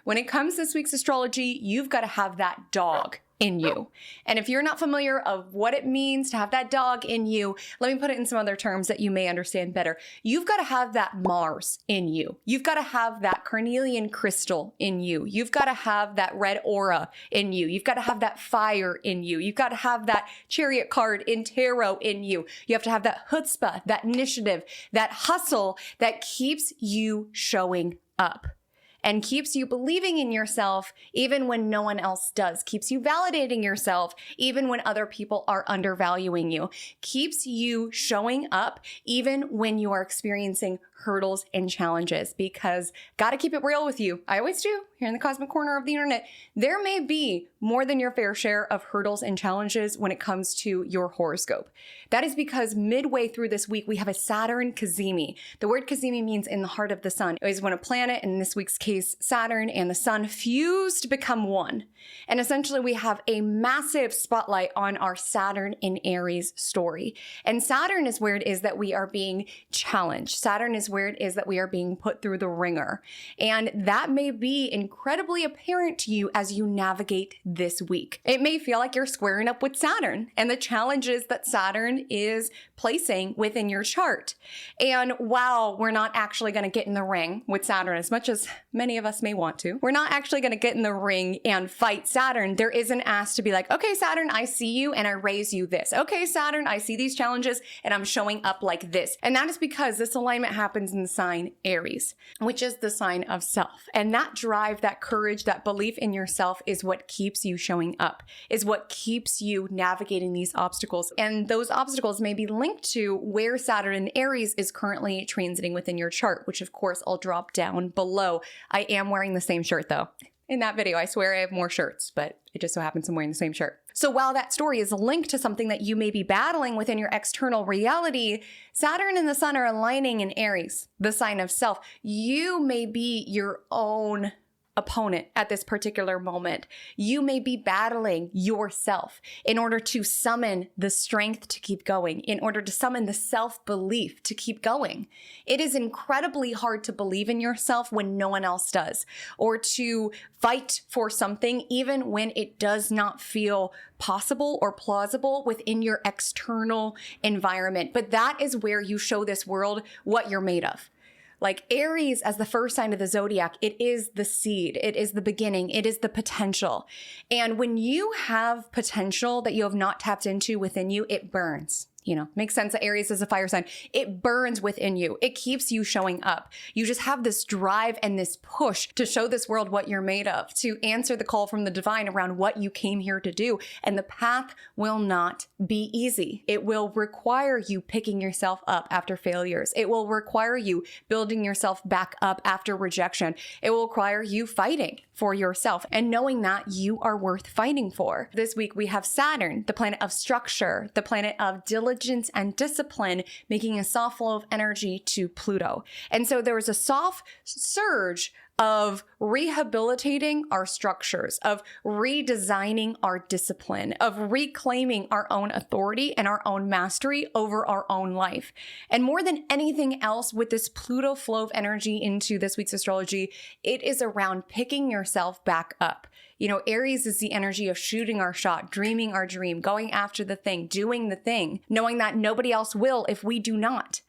when it comes to this week's astrology, you've got to have that dog in you. And if you're not familiar of what it means to have that dog in you, let me put it in some other terms that you may understand better. You've got to have that Mars in you. You've got to have that carnelian crystal in you. You've got to have that red aura in you. You've got to have that fire in you. You've got to have that chariot card in tarot in you. You have to have that chutzpah, that initiative, that hustle that keeps you showing up and keeps you believing in yourself even when no one else does, keeps you validating yourself even when other people are undervaluing you, keeps you showing up even when you are experiencing hurdles and challenges, because gotta keep it real with you. I always do here in the cosmic corner of the internet. There may be more than your fair share of hurdles and challenges when it comes to your horoscope. That is because midway through this week, we have a Saturn Cazimi. The word Cazimi means in the heart of the sun. It is when a planet, in this week's case, Saturn and the sun, fuse to become one. And essentially we have a massive spotlight on our Saturn in Aries story. And Saturn is where it is that we are being challenged. Saturn is where it is that we are being put through the ringer. And that may be incredibly apparent to you as you navigate this week. It may feel like you're squaring up with Saturn and the challenges that Saturn is placing within your chart. And while we're not actually going to get in the ring with Saturn as much as many of us may want to, we're not actually going to get in the ring and fight Saturn. There is an ask to be like, okay, Saturn, I see you and I raise you this. Okay, Saturn, I see these challenges and I'm showing up like this. And that is because this alignment happens in the sign Aries, which is the sign of self. And that drive, that courage, that belief in yourself is what keeps you showing up, is what keeps you navigating these obstacles. And those obstacles may be linked to where Saturn in Aries is currently transiting within your chart, which of course I'll drop down below. I am wearing the same shirt though. In that video, I swear I have more shirts, but it just so happens I'm wearing the same shirt. So while that story is linked to something that you may be battling within your external reality, Saturn and the sun are aligning in Aries, the sign of self. You may be your own opponent at this particular moment. You may be battling yourself in order to summon the strength to keep going, in order to summon the self-belief to keep going. It is incredibly hard to believe in yourself when no one else does, or to fight for something even when it does not feel possible or plausible within your external environment. But that is where you show this world what you're made of. Like Aries as the first sign of the zodiac, it is the seed, it is the beginning, it is the potential. And when you have potential that you have not tapped into within you, it burns. You know, makes sense that Aries is a fire sign. It burns within you. It keeps you showing up. You just have this drive and this push to show this world what you're made of, to answer the call from the divine around what you came here to do. And the path will not be easy. It will require you picking yourself up after failures. It will require you building yourself back up after rejection. It will require you fighting for yourself and knowing that you are worth fighting for. This week we have Saturn, the planet of structure, the planet of diligence and discipline, making a soft flow of energy to Pluto. And so there was a soft surge of rehabilitating our structures, of redesigning our discipline, of reclaiming our own authority and our own mastery over our own life. And more than anything else, with this Pluto flow of energy into this week's astrology, it is around picking yourself back up. You know, Aries is the energy of shooting our shot, dreaming our dream, going after the thing, doing the thing, knowing that nobody else will if we do not.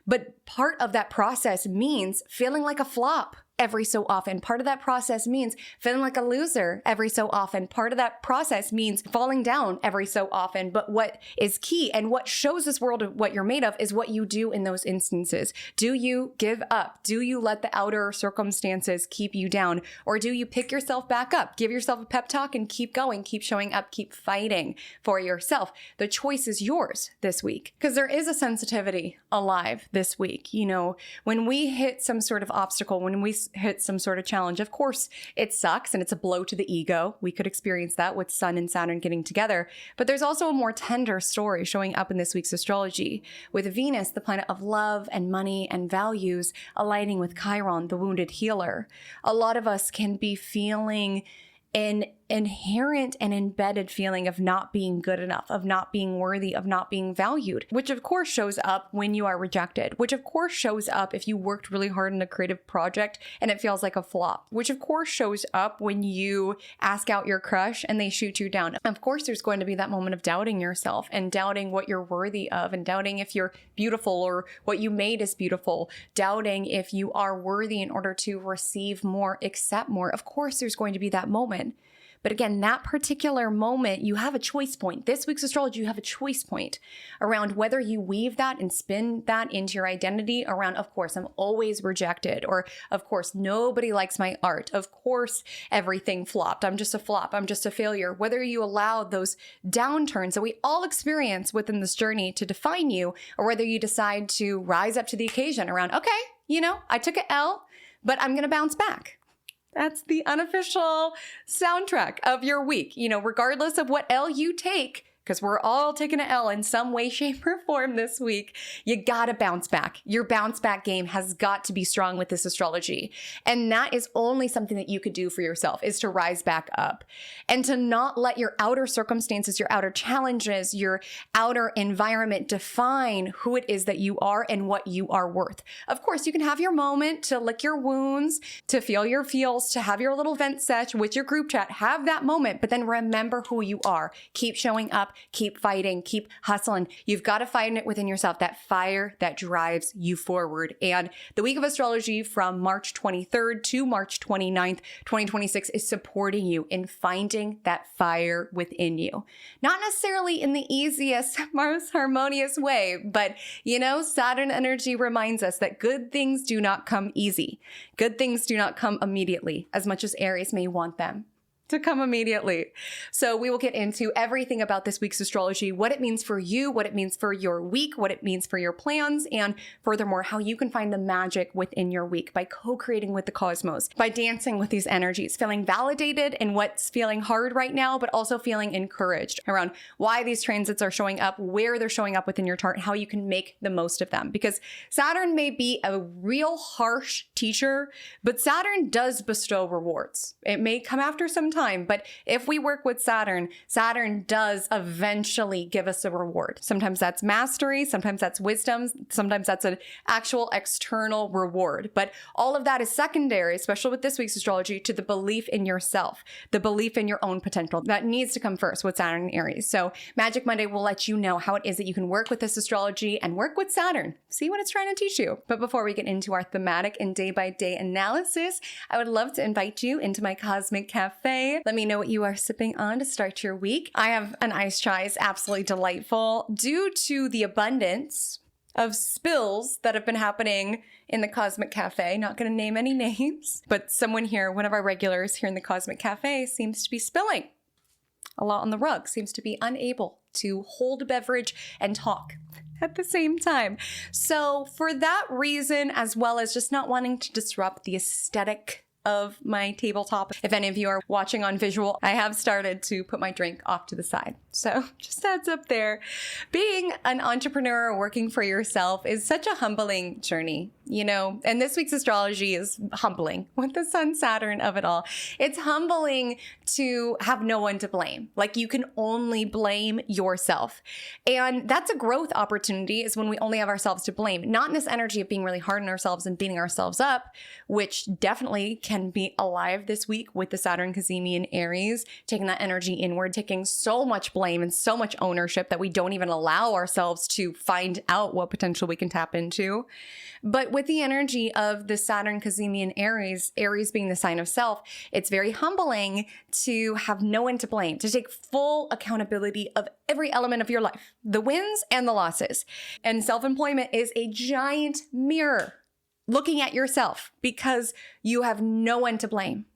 But part of that process means feeling like a flop every so often. Part of that process means feeling like a loser every so often. Part of that process means falling down every so often. But what is key and what shows this world what you're made of is what you do in those instances. Do you give up? Do you let the outer circumstances keep you down? Or do you pick yourself back up, give yourself a pep talk and keep going, keep showing up, keep fighting for yourself? The choice is yours this week, because there is a sensitivity alive this week. You know, when we hit some sort of obstacle, when we hit some sort of challenge, of course it sucks and it's a blow to the ego. We could experience that with Sun and Saturn getting together, but there's also a more tender story showing up in this week's astrology with Venus, the planet of love and money and values, aligning with Chiron, the wounded healer. A lot of us can be feeling an inherent and embedded feeling of not being good enough, of not being worthy, of not being valued, which of course shows up when you are rejected, which of course shows up if you worked really hard on a creative project and it feels like a flop, which of course shows up when you ask out your crush and they shoot you down. Of course, there's going to be that moment of doubting yourself and doubting what you're worthy of and doubting if you're beautiful or what you made is beautiful, doubting if you are worthy in order to receive more, accept more. Of course, there's going to be that moment. But again, that particular moment, you have a choice point. This week's astrology, you have a choice point around whether you weave that and spin that into your identity around, of course, I'm always rejected, or of course, nobody likes my art. Of course, everything flopped. I'm just a flop. I'm just a failure. Whether you allow those downturns that we all experience within this journey to define you, or whether you decide to rise up to the occasion around, okay, I took an L, but I'm going to bounce back. That's the unofficial soundtrack of your week. Regardless of what L you take, because we're all taking an L in some way, shape, or form this week, you gotta bounce back. Your bounce back game has got to be strong with this astrology. And that is only something that you could do for yourself, is to rise back up and to not let your outer circumstances, your outer challenges, your outer environment define who it is that you are and what you are worth. Of course, you can have your moment to lick your wounds, to feel your feels, to have your little vent sesh with your group chat. Have that moment, but then remember who you are. Keep showing up. Keep fighting, keep hustling. You've got to find it within yourself, that fire that drives you forward. And the week of astrology from March 23rd to March 29th, 2026 is supporting you in finding that fire within you. Not necessarily in the easiest, most harmonious way, but Saturn energy reminds us that good things do not come easy. Good things do not come immediately, as much as Aries may want them to come immediately. So we will get into everything about this week's astrology, what it means for you, what it means for your week, what it means for your plans, and furthermore, how you can find the magic within your week by co-creating with the cosmos, by dancing with these energies, feeling validated in what's feeling hard right now, but also feeling encouraged around why these transits are showing up, where they're showing up within your chart, and how you can make the most of them. Because Saturn may be a real harsh teacher, but Saturn does bestow rewards. It may come after some time, but if we work with Saturn, Saturn does eventually give us a reward. Sometimes that's mastery, sometimes that's wisdom, sometimes that's an actual external reward. But all of that is secondary, especially with this week's astrology, to the belief in yourself, the belief in your own potential. That needs to come first with Saturn and Aries. So Magic Monday will let you know how it is that you can work with this astrology and work with Saturn. See what it's trying to teach you. But before we get into our thematic and day-by-day analysis, I would love to invite you into my Cosmic Café. Let me know what you are sipping on to start your week. I have an iced chai. It's absolutely delightful. Due to the abundance of spills that have been happening in the Cosmic Cafe, not going to name any names, but someone here, one of our regulars here in the Cosmic Cafe, seems to be spilling a lot on the rug, seems to be unable to hold a beverage and talk at the same time. So for that reason, as well as just not wanting to disrupt the aesthetic of my tabletop. If any of you are watching on visual, I have started to put my drink off to the side. So just heads up there. Being an entrepreneur working for yourself is such a humbling journey, and this week's astrology is humbling with the Sun Saturn of it all. It's humbling to have no one to blame. Like you can only blame yourself. And that's a growth opportunity, is when we only have ourselves to blame, not in this energy of being really hard on ourselves and beating ourselves up, which definitely can be alive this week with the Saturn Cazimi in Aries, taking that energy inward, taking so much blame and so much ownership that we don't even allow ourselves to find out what potential we can tap into. But with the energy of the Saturn Cazimi in Aries, Aries being the sign of self, it's very humbling to have no one to blame, to take full accountability of every element of your life, the wins and the losses. And self-employment is a giant mirror looking at yourself, because you have no one to blame.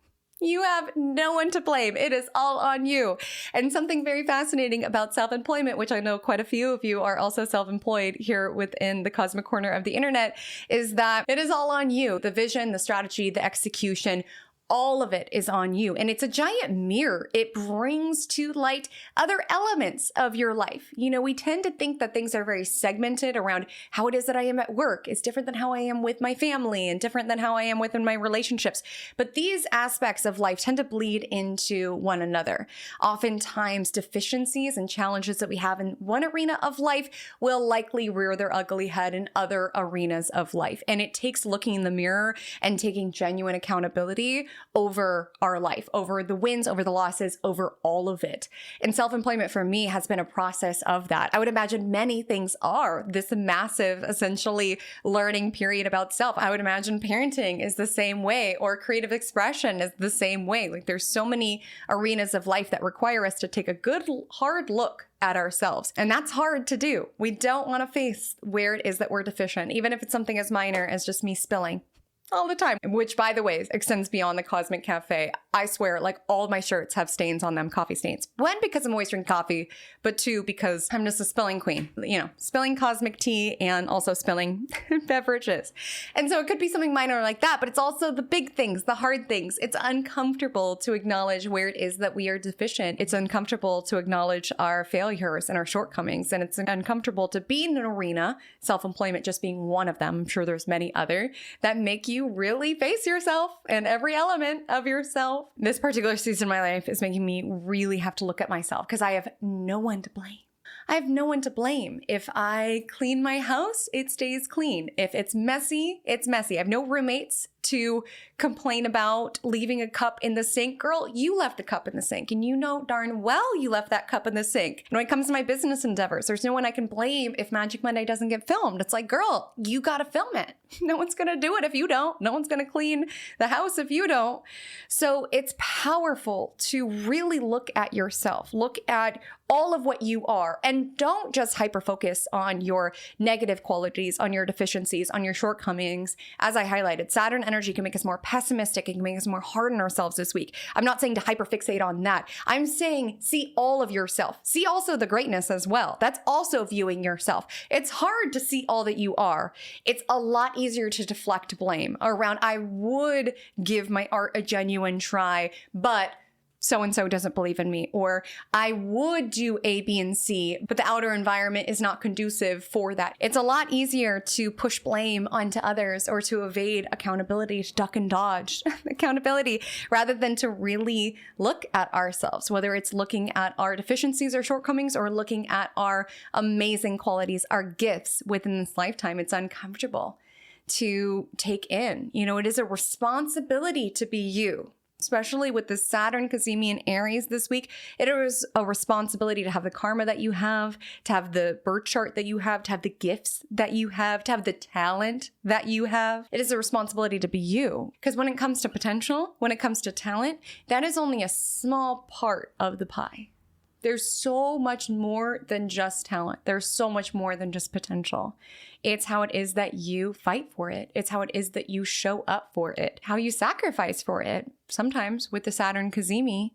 You have no one to blame. It is all on you. And something very fascinating about self-employment, which I know quite a few of you are also self-employed here within the cosmic corner of the internet, is that it is all on you. The vision, the strategy, the execution, All of it is on you. And it's a giant mirror. It brings to light other elements of your life. We tend to think that things are very segmented around how it is that I am at work. It's different than how I am with my family and different than how I am within my relationships. But these aspects of life tend to bleed into one another. Oftentimes, deficiencies and challenges that we have in one arena of life will likely rear their ugly head in other arenas of life. And it takes looking in the mirror and taking genuine accountability over our life, over the wins, over the losses, over all of it. And self-employment for me has been a process of that. I would imagine many things are this massive, essentially learning period about self. I would imagine parenting is the same way, or creative expression is the same way. Like there's so many arenas of life that require us to take a good, hard look at ourselves. And that's hard to do. We don't want to face where it is that we're deficient, even if it's something as minor as just me spilling all the time, which by the way, extends beyond the Cosmic Cafe. I swear, like all of my shirts have stains on them, coffee stains. One, because I'm always drinking coffee, but two, because I'm just a spilling queen, spilling cosmic tea and also spilling beverages. And so it could be something minor like that, but it's also the big things, the hard things. It's uncomfortable to acknowledge where it is that we are deficient. It's uncomfortable to acknowledge our failures and our shortcomings. And it's uncomfortable to be in an arena, self-employment just being one of them. I'm sure there's many other that make you really face yourself and every element of yourself. This particular season of my life is making me really have to look at myself because I have no one to blame. I have no one to blame. If I clean my house, it stays clean. If it's messy, it's messy. I have no roommates to complain about leaving a cup in the sink. Girl, you left the cup in the sink and you know darn well you left that cup in the sink. And when it comes to my business endeavors, there's no one I can blame if Magic Monday doesn't get filmed. It's like, girl, you got to film it. No one's going to do it if you don't. No one's going to clean the house if you don't. So it's powerful to really look at yourself, look at all of what you are, and don't just hyper focus on your negative qualities, on your deficiencies, on your shortcomings. As I highlighted, Saturn energy can make us more pessimistic. It can make us more hard on ourselves this week. I'm not saying to hyperfixate on that. I'm saying see all of yourself. See also the greatness as well. That's also viewing yourself. It's hard to see all that you are. It's a lot easier to deflect blame around, I would give my art a genuine try, but so-and-so doesn't believe in me, or I would do A, B, and C, but the outer environment is not conducive for that. It's a lot easier to push blame onto others or to evade accountability, to duck and dodge accountability, rather than to really look at ourselves, whether it's looking at our deficiencies or shortcomings or looking at our amazing qualities, our gifts within this lifetime. It's uncomfortable to take in. It is a responsibility to be you. Especially with the Saturn Cazimi in Aries this week, it is a responsibility to have the karma that you have, to have the birth chart that you have, to have the gifts that you have, to have the talent that you have. It is a responsibility to be you. Because when it comes to potential, when it comes to talent, that is only a small part of the pie. There's so much more than just talent. There's so much more than just potential. It's how it is that you fight for it. It's how it is that you show up for it, how you sacrifice for it, sometimes with the Saturn Cazimi.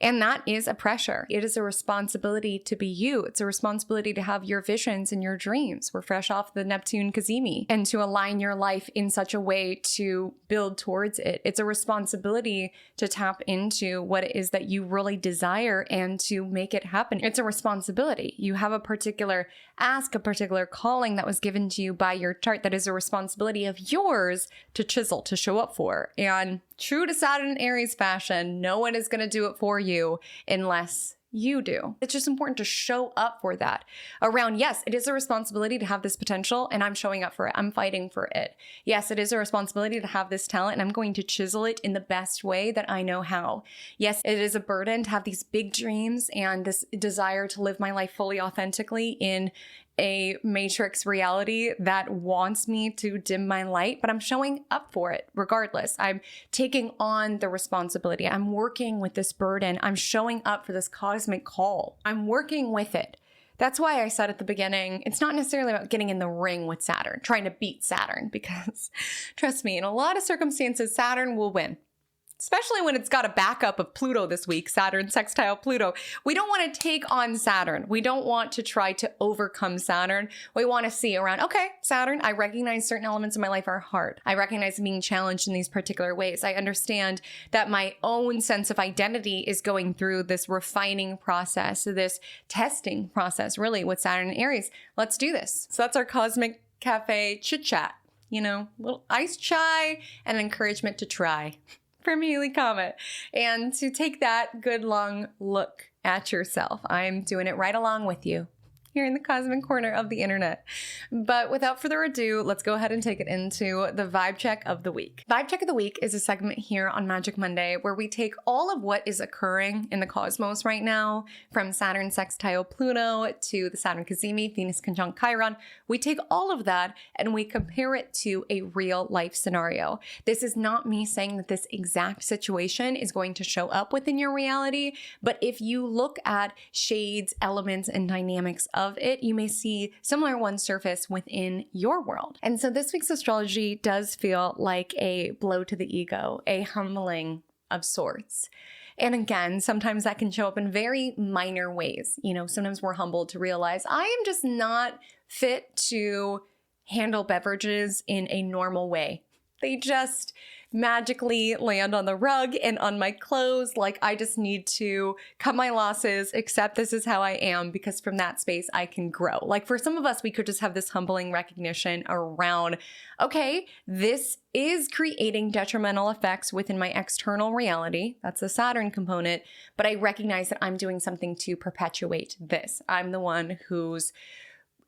And that is a pressure. It is a responsibility to be you. It's a responsibility to have your visions and your dreams. We're fresh off the Neptune Cazimi, and to align your life in such a way to build towards it. It's a responsibility to tap into what it is that you really desire and to make it happen. It's a responsibility. You have a particular ask, a particular calling that was given to you by your chart that is a responsibility of yours to chisel, to show up for. And true to Saturn and Aries fashion, no one is going to do it for you unless you do. It's just important to show up for that. Around, yes, it is a responsibility to have this potential and I'm showing up for it. I'm fighting for it. Yes, it is a responsibility to have this talent and I'm going to chisel it in the best way that I know how. Yes, it is a burden to have these big dreams and this desire to live my life fully authentically in a matrix reality that wants me to dim my light, but I'm showing up for it regardless. I'm taking on the responsibility. I'm working with this burden. I'm showing up for this cosmic call. I'm working with it. That's why I said at the beginning, it's not necessarily about getting in the ring with Saturn, trying to beat Saturn, because trust me, in a lot of circumstances, Saturn will win. especially when it's got a backup of Pluto this week, Saturn sextile Pluto. We don't want to take on Saturn. We don't want to try to overcome Saturn. We want to see around, okay, Saturn, I recognize certain elements of my life are hard. I recognize being challenged in these particular ways. I understand that my own sense of identity is going through this refining process, this testing process, really, with Saturn and Aries. Let's do this. So that's our Cosmic Café Chit-Chat. Little iced chai and encouragement to try. From Haley Comet, and to take that good long look at yourself. I'm doing it right along with you here in the cosmic corner of the internet. But without further ado, let's go ahead and take it into the vibe check of the week. Vibe check of the week is a segment here on Magic Monday where we take all of what is occurring in the cosmos right now, from Saturn sextile Pluto to the Saturn Cazimi, Venus conjunct Chiron. We take all of that and we compare it to a real life scenario. This is not me saying that this exact situation is going to show up within your reality, but if you look at shades, elements, and dynamics of it, you may see similar ones surface within your world. And so this week's astrology does feel like a blow to the ego, a humbling of sorts. And again, sometimes that can show up in very minor ways. Sometimes we're humbled to realize I am just not fit to handle beverages in a normal way. They just magically land on the rug and on my clothes. Like, I just need to cut my losses, accept this is how I am, because from that space I can grow. Like, for some of us, we could just have this humbling recognition around, okay, this is creating detrimental effects within my external reality. That's the Saturn component. But I recognize that I'm doing something to perpetuate this. I'm the one who's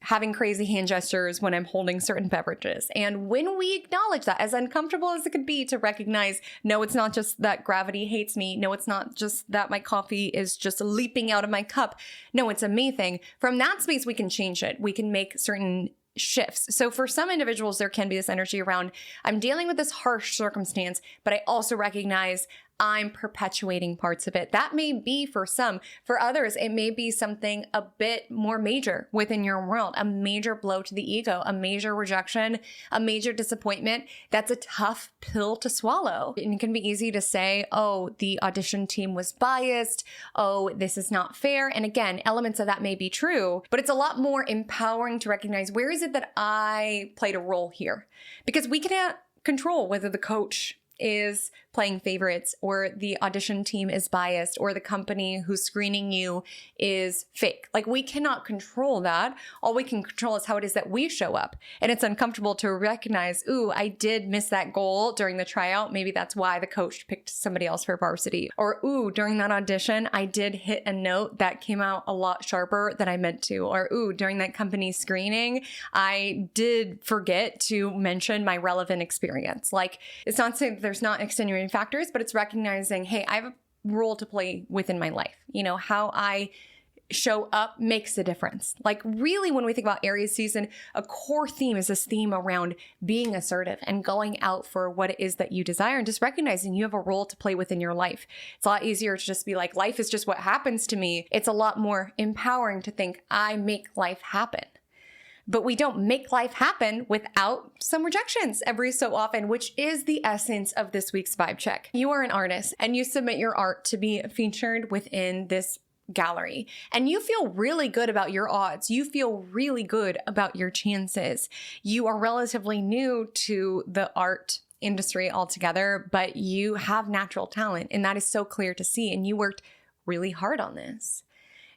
having crazy hand gestures when I'm holding certain beverages. And when we acknowledge that, as uncomfortable as it could be to recognize, no, it's not just that gravity hates me. No, it's not just that my coffee is just leaping out of my cup. No, it's a me thing. From that space, we can change it. We can make certain shifts. So for some individuals, there can be this energy around, I'm dealing with this harsh circumstance, but I also recognize I'm perpetuating parts of it. That may be for some. For others, it may be something a bit more major within your world, a major blow to the ego, a major rejection, a major disappointment. That's a tough pill to swallow. And it can be easy to say, oh, the audition team was biased. Oh, this is not fair. And again, elements of that may be true, but it's a lot more empowering to recognize, where is it that I played a role here? Because we can't control whether the coach is playing favorites, or the audition team is biased, or the company who's screening you is fake. Like, we cannot control that. All we can control is how it is that we show up. And it's uncomfortable to recognize, ooh, I did miss that goal during the tryout. Maybe that's why the coach picked somebody else for varsity. Or, ooh, during that audition, I did hit a note that came out a lot sharper than I meant to. Or, ooh, during that company screening, I did forget to mention my relevant experience. Like, it's not saying that there's not extenuating factors, but it's recognizing, hey, I have a role to play within my life. How I show up makes a difference. Like, really, when we think about Aries season, a core theme is this theme around being assertive and going out for what it is that you desire, and just recognizing you have a role to play within your life. It's a lot easier to just be like, life is just what happens to me. It's a lot more empowering to think, I make life happen. But we don't make life happen without some rejections every so often, which is the essence of this week's vibe check. You are an artist and you submit your art to be featured within this gallery, and you feel really good about your odds. You feel really good about your chances. You are relatively new to the art industry altogether, but you have natural talent, and that is so clear to see. And you worked really hard on this.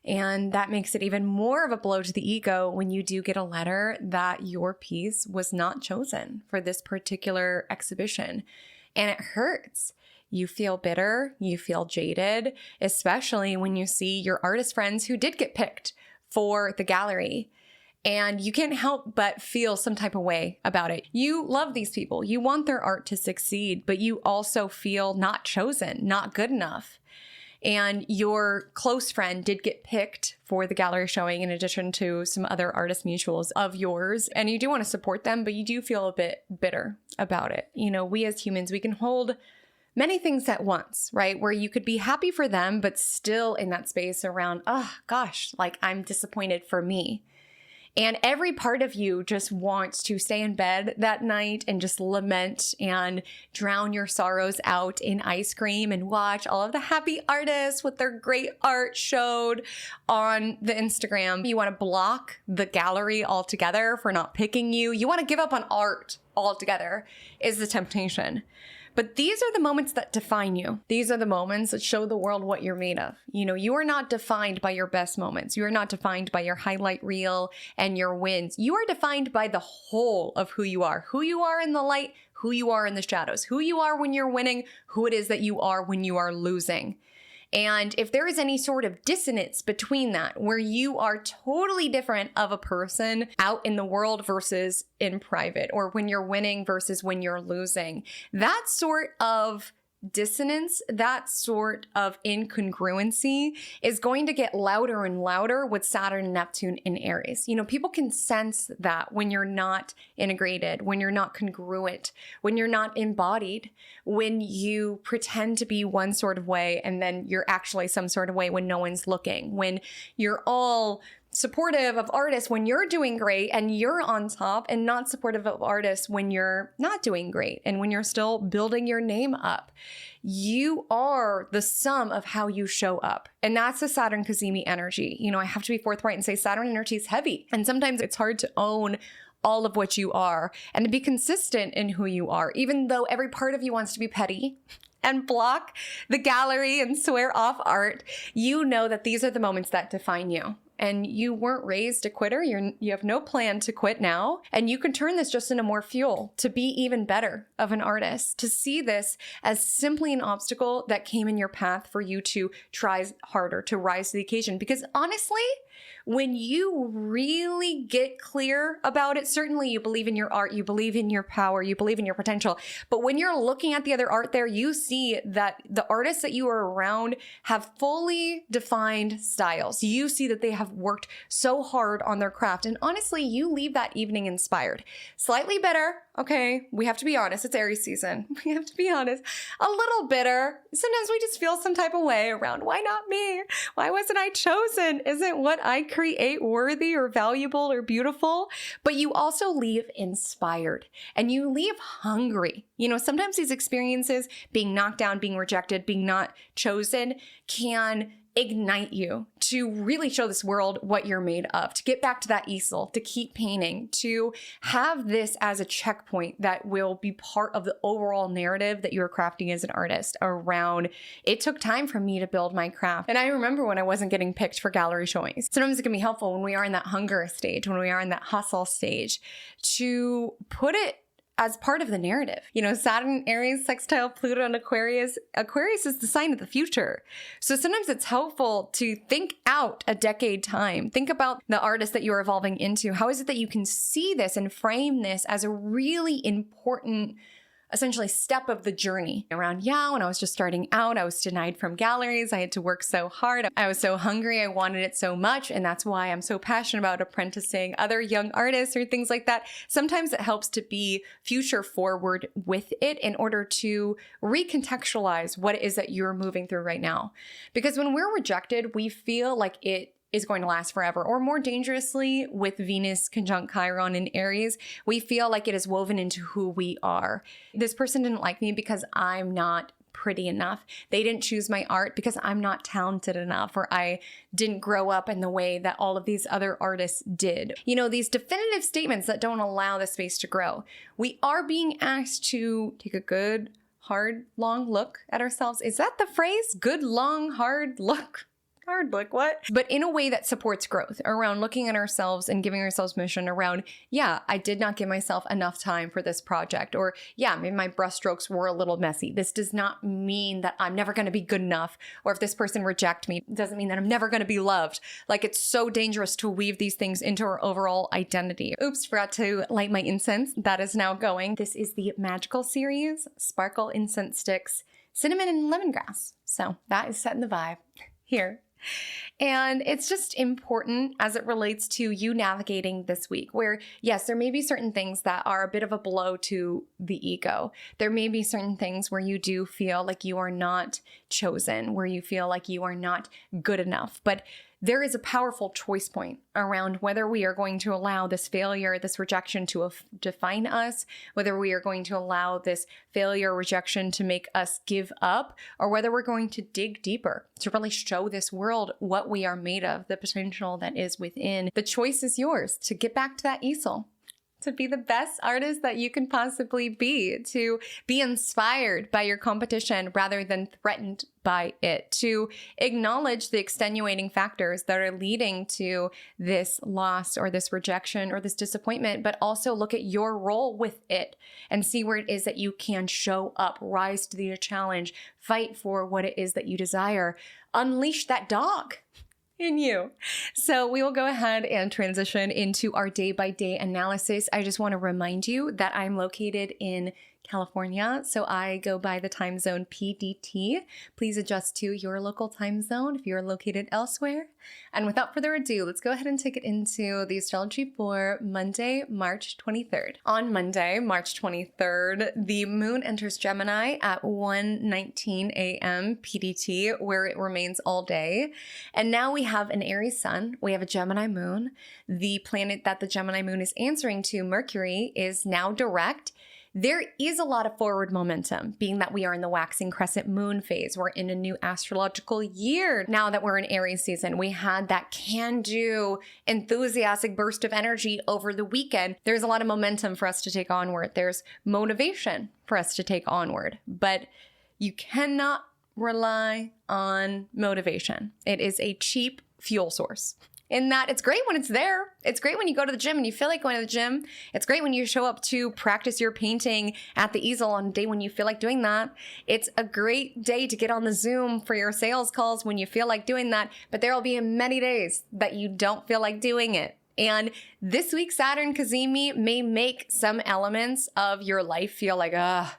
And that makes it even more of a blow to the ego when you do get a letter that your piece was not chosen for this particular exhibition. And it hurts. You feel bitter, you feel jaded, especially when you see your artist friends who did get picked for the gallery. And you can't help but feel some type of way about it. You love these people. You want their art to succeed, but you also feel not chosen, not good enough. And your close friend did get picked for the gallery showing, in addition to some other artist mutuals of yours. And you do want to support them, but you do feel a bit bitter about it. We as humans, we can hold many things at once, right? Where you could be happy for them, but still in that space around, oh gosh, like, I'm disappointed for me. And every part of you just wants to stay in bed that night and just lament and drown your sorrows out in ice cream and watch all of the happy artists with their great art showed on the Instagram. You want to block the gallery altogether for not picking you. You want to give up on art altogether is the temptation. But these are the moments that define you. These are the moments that show the world what you're made of. You are not defined by your best moments. You are not defined by your highlight reel and your wins. You are defined by the whole of who you are in the light, who you are in the shadows, who you are when you're winning, who it is that you are when you are losing. And if there is any sort of dissonance between that, where you are totally different of a person out in the world versus in private, or when you're winning versus when you're losing, that sort of dissonance, that sort of incongruency is going to get louder and louder with Saturn and Neptune in Aries. People can sense that when you're not integrated, when you're not congruent, when you're not embodied, when you pretend to be one sort of way and then you're actually some sort of way when no one's looking, when you're all supportive of artists when you're doing great and you're on top, and not supportive of artists when you're not doing great and when you're still building your name up. You are the sum of how you show up. And that's the Saturn Cazimi energy. I have to be forthright and say Saturn energy is heavy. And sometimes it's hard to own all of what you are and to be consistent in who you are, even though every part of you wants to be petty and block the gallery and swear off art. You know that these are the moments that define you. And you weren't raised a quitter. You have no plan to quit now. And you can turn this just into more fuel to be even better of an artist, to see this as simply an obstacle that came in your path for you to try harder, to rise to the occasion. Because honestly, when you really get clear about it, certainly you believe in your art, you believe in your power, you believe in your potential. But when you're looking at the other art there, you see that the artists that you are around have fully defined styles. You see that they have worked so hard on their craft. And honestly, you leave that evening inspired. Slightly bitter. Okay, we have to be honest. It's Aries season. We have to be honest. A little bitter. Sometimes we just feel some type of way around, why not me? Why wasn't I chosen? Isn't what I create worthy or valuable or beautiful? But you also leave inspired and you leave hungry. Sometimes these experiences, being knocked down, being rejected, being not chosen, can ignite you to really show this world what you're made of, to get back to that easel, to keep painting, to have this as a checkpoint that will be part of the overall narrative that you're crafting as an artist around, it took time for me to build my craft. And I remember when I wasn't getting picked for gallery showings. Sometimes it can be helpful when we are in that hunger stage, when we are in that hustle stage, to put it as part of the narrative. Saturn, Aries, sextile Pluto, and Aquarius. Aquarius is the sign of the future. So sometimes it's helpful to think out a decade time. Think about the artist that you're evolving into. How is it that you can see this and frame this as a really important essentially step of the journey around, when I was just starting out, I was denied from galleries. I had to work so hard. I was so hungry. I wanted it so much. And that's why I'm so passionate about apprenticing other young artists or things like that. Sometimes it helps to be future forward with it in order to recontextualize what it is that you're moving through right now. Because when we're rejected, we feel like it is going to last forever. Or more dangerously, with Venus conjunct Chiron in Aries, we feel like it is woven into who we are. This person didn't like me because I'm not pretty enough. They didn't choose my art because I'm not talented enough, or I didn't grow up in the way that all of these other artists did. These definitive statements that don't allow the space to grow. We are being asked to take a good, hard, long look at ourselves. Is that the phrase? Good, long, hard look? Hard look, what? But in a way that supports growth, around looking at ourselves and giving ourselves mission around, I did not give myself enough time for this project, or maybe my brushstrokes were a little messy. This does not mean that I'm never going to be good enough, or if this person rejects me, it doesn't mean that I'm never going to be loved. Like, it's so dangerous to weave these things into our overall identity. Oops, forgot to light my incense. That is now going. This is the Magical series, Sparkle Incense Sticks, Cinnamon and Lemongrass. So that is setting the vibe here. And it's just important as it relates to you navigating this week, where, yes, there may be certain things that are a bit of a blow to the ego. There may be certain things where you do feel like you are not chosen, where you feel like you are not good enough. But there is a powerful choice point around whether we are going to allow this failure, this rejection to define us, whether we are going to allow this failure, rejection to make us give up, or whether we're going to dig deeper to really show this world what we are made of, the potential that is within. The choice is yours to get back to that easel, to be the best artist that you can possibly be, to be inspired by your competition rather than threatened by it, to acknowledge the extenuating factors that are leading to this loss or this rejection or this disappointment, but also look at your role with it and see where it is that you can show up, rise to the challenge, fight for what it is that you desire, unleash that dog in you. So we will go ahead and transition into our day-by-day analysis. I just want to remind you that I'm located in California, so I go by the time zone PDT. Please adjust to your local time zone if you're located elsewhere. And without further ado, let's go ahead and take it into the astrology for Monday, March 23rd. On Monday, March 23rd, the moon enters Gemini at 1:19 a.m. PDT, where it remains all day. And now we have an Aries sun, we have a Gemini moon. The planet that the Gemini moon is answering to, Mercury, is now direct. There is a lot of forward momentum, being that we are in the waxing crescent moon phase. We're in a new astrological year. Now that we're in Aries season, we had that can-do, enthusiastic burst of energy over the weekend. There's a lot of momentum for us to take onward. There's motivation for us to take onward, but you cannot rely on motivation. It is a cheap fuel source. In that it's great when it's there. It's great when you go to the gym and you feel like going to the gym. It's great when you show up to practice your painting at the easel on a day when you feel like doing that. It's a great day to get on the Zoom for your sales calls when you feel like doing that. But there will be many days that you don't feel like doing it. And this week, Saturn Cazimi may make some elements of your life feel like, I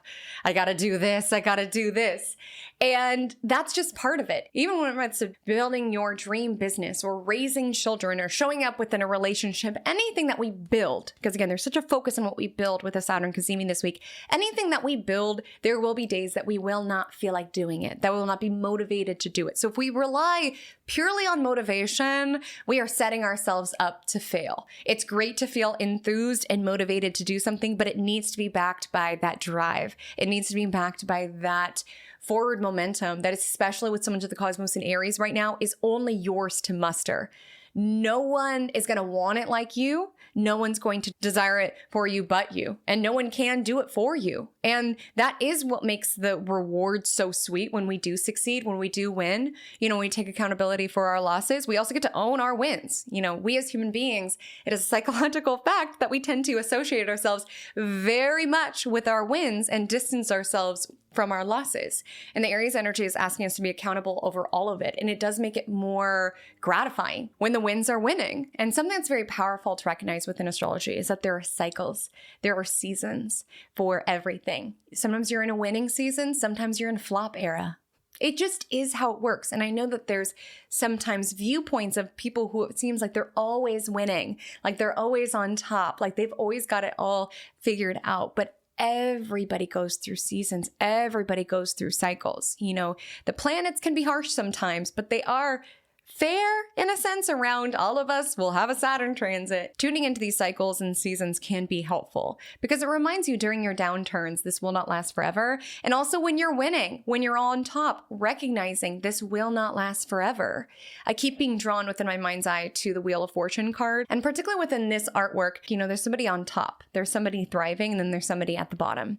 gotta do this, I gotta do this. And that's just part of it. Even when it's building your dream business or raising children or showing up within a relationship, anything that we build, because again, there's such a focus on what we build with the Saturn Cazimi this week. Anything that we build, there will be days that we will not feel like doing it, that we will not be motivated to do it. So if we rely purely on motivation, we are setting ourselves up to fail. It's great to feel enthused and motivated to do something, but it needs to be backed by that drive. It needs to be backed by that forward momentum that, especially with someone to the cosmos in Aries right now, is only yours to muster. No one is going to want it like you. No one's going to desire it for you but you. And no one can do it for you. And that is what makes the reward so sweet when we do succeed, when we do win. You know, when we take accountability for our losses, we also get to own our wins. You know, we as human beings, it is a psychological fact that we tend to associate ourselves very much with our wins and distance ourselves from our losses. And the Aries energy is asking us to be accountable over all of it. And it does make it more gratifying when the wins are winning. And something that's very powerful to recognize within astrology is that there are cycles. There are seasons for everything. Sometimes you're in a winning season. Sometimes you're in flop era. It just is how it works. And I know that there's sometimes viewpoints of people who it seems like they're always winning, like they're always on top, like they've always got it all figured out. But everybody goes through seasons. Everybody goes through cycles. You know, the planets can be harsh sometimes, but they are fair in a sense around all of us. Will have a Saturn transit. Tuning into these cycles and seasons can be helpful because it reminds you during your downturns, this will not last forever. And also when you're winning, when you're on top, recognizing this will not last forever. I keep being drawn within my mind's eye to the Wheel of Fortune card. And particularly within this artwork, you know, there's somebody on top, there's somebody thriving, and then there's somebody at the bottom.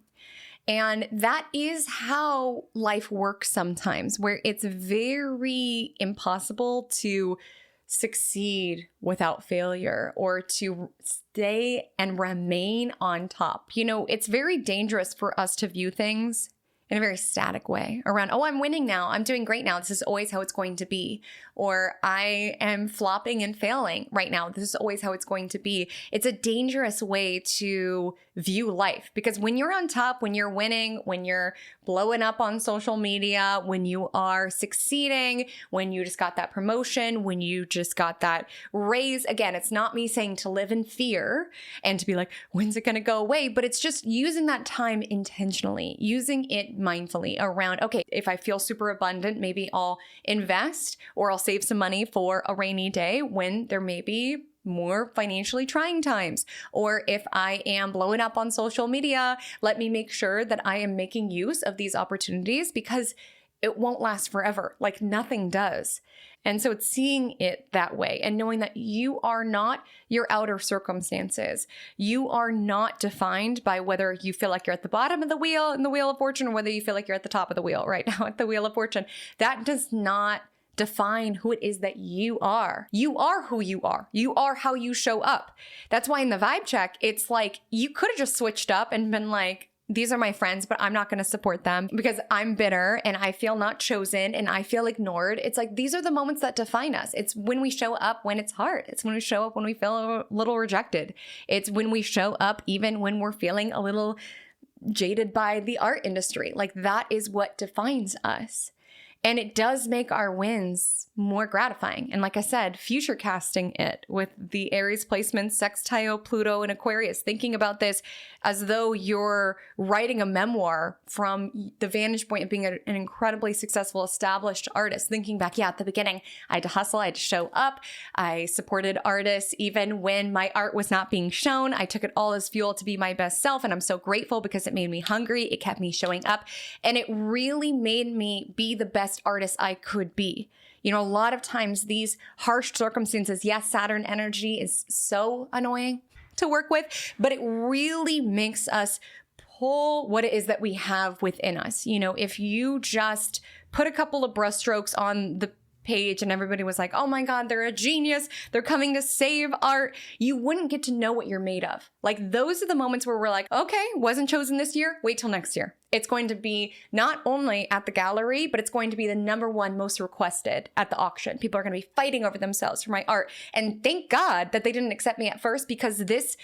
And that is how life works sometimes, where it's very impossible to succeed without failure or to stay and remain on top. You know, it's very dangerous for us to view things in a very static way around, oh, I'm winning now. I'm doing great now. This is always how it's going to be. Or I am flopping and failing right now. This is always how it's going to be. It's a dangerous way to view life because when you're on top, when you're winning, when you're blowing up on social media, when you are succeeding, when you just got that promotion, when you just got that raise. Again, it's not me saying to live in fear and to be like, when's it going to go away? But it's just using that time intentionally, using it mindfully around, okay, if I feel super abundant, maybe I'll invest or I'll save some money for a rainy day when there may be more financially trying times. Or if I am blowing up on social media, let me make sure that I am making use of these opportunities because it won't last forever. Like nothing does. And so it's seeing it that way and knowing that you are not your outer circumstances. You are not defined by whether you feel like you're at the bottom of the wheel in the Wheel of Fortune or whether you feel like you're at the top of the wheel right now at the Wheel of Fortune. That does not define who it is that you are. You are who you are. You are how you show up. That's why in the vibe check, it's like you could have just switched up and been like, these are my friends, but I'm not going to support them because I'm bitter and I feel not chosen and I feel ignored. It's like, these are the moments that define us. It's when we show up when it's hard. It's when we show up when we feel a little rejected. It's when we show up even when we're feeling a little jaded by the art industry. Like that is what defines us. And it does make our wins more gratifying. And like I said, future casting it with the Aries placements, sextile Pluto and Aquarius, thinking about this as though you're writing a memoir from the vantage point of being an incredibly successful, established artist. Thinking back, yeah, at the beginning, I had to hustle, I had to show up. I supported artists even when my art was not being shown. I took it all as fuel to be my best self. And I'm so grateful because it made me hungry. It kept me showing up. And it really made me be the best artist I could be. You know, a lot of times these harsh circumstances, yes, Saturn energy is so annoying to work with, but it really makes us pull what it is that we have within us. You know, if you just put a couple of brushstrokes on the page and everybody was like, oh my God, they're a genius, they're coming to save art, you wouldn't get to know what you're made of. Like those are the moments where we're like, okay, wasn't chosen this year, wait till next year. It's going to be not only at the gallery, but it's going to be the #1 most requested at the auction. People are going to be fighting over themselves for my art. And thank God that they didn't accept me at first, because this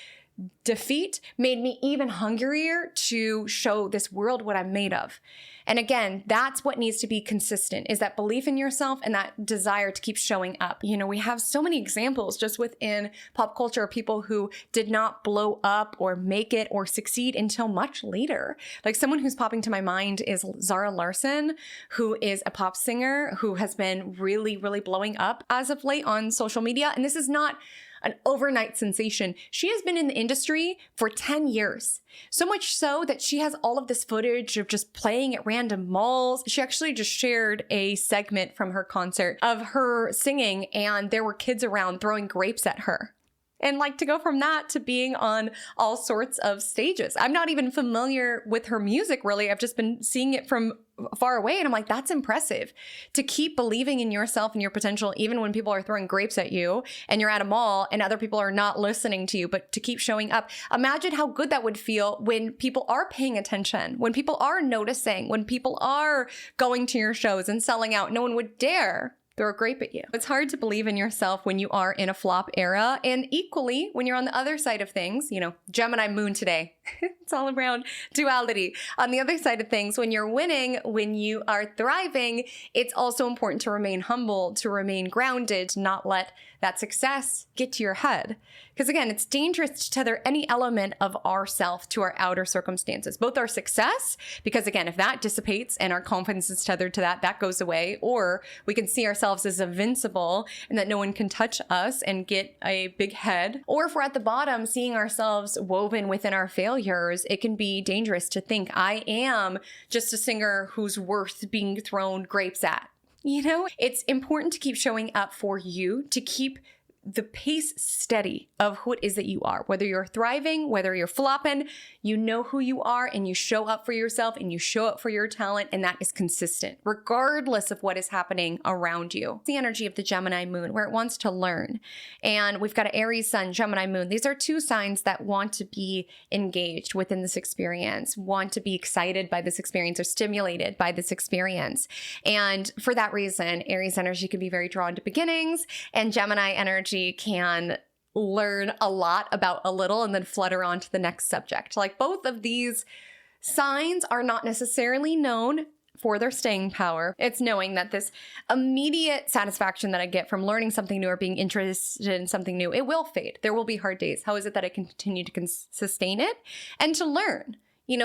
defeat made me even hungrier to show this world what I'm made of. And again, that's what needs to be consistent, is that belief in yourself and that desire to keep showing up. You know, we have so many examples just within pop culture of people who did not blow up or make it or succeed until much later. Like someone who's popping to my mind is Zara Larsson, who is a pop singer who has been really, really blowing up as of late on social media. And this is not an overnight sensation. She has been in the industry for 10 years. So much so that she has all of this footage of just playing at random malls. She actually just shared a segment from her concert of her singing, and there were kids around throwing grapes at her. And like to go from that to being on all sorts of stages. I'm not even familiar with her music really. I've just been seeing it from far away. And I'm like, that's impressive to keep believing in yourself and your potential, even when people are throwing grapes at you and you're at a mall and other people are not listening to you, but to keep showing up. Imagine how good that would feel when people are paying attention, when people are noticing, when people are going to your shows and selling out. No one would dare throw a grape at you. It's hard to believe in yourself when you are in a flop era, and equally when you're on the other side of things, you know, Gemini moon today. It's all around duality. On the other side of things, when you're winning, when you are thriving, it's also important to remain humble, to remain grounded, to not let that success get to your head. Because again, it's dangerous to tether any element of ourself to our outer circumstances, both our success, because again, if that dissipates and our confidence is tethered to that, that goes away, or we can see ourselves as invincible and that no one can touch us and get a big head. Or if we're at the bottom, seeing ourselves woven within our failures, it can be dangerous to think I am just a singer who's worth being thrown grapes at. You know, it's important to keep showing up for you, to keep the pace steady of who it is that you are. Whether you're thriving, whether you're flopping, you know who you are and you show up for yourself and you show up for your talent, and that is consistent regardless of what is happening around you. It's the energy of the Gemini moon where it wants to learn. And we've got an Aries sun, Gemini moon. These are two signs that want to be engaged within this experience, want to be excited by this experience or stimulated by this experience. And for that reason, Aries energy can be very drawn to beginnings, and Gemini energy can learn a lot about a little and then flutter on to the next subject. Like both of these Signs are not necessarily known for their staying power. It's knowing that this immediate satisfaction that I get from learning something new or being interested in something new, it will fade. There will be hard days. How is it that I can continue to sustain it and to learn?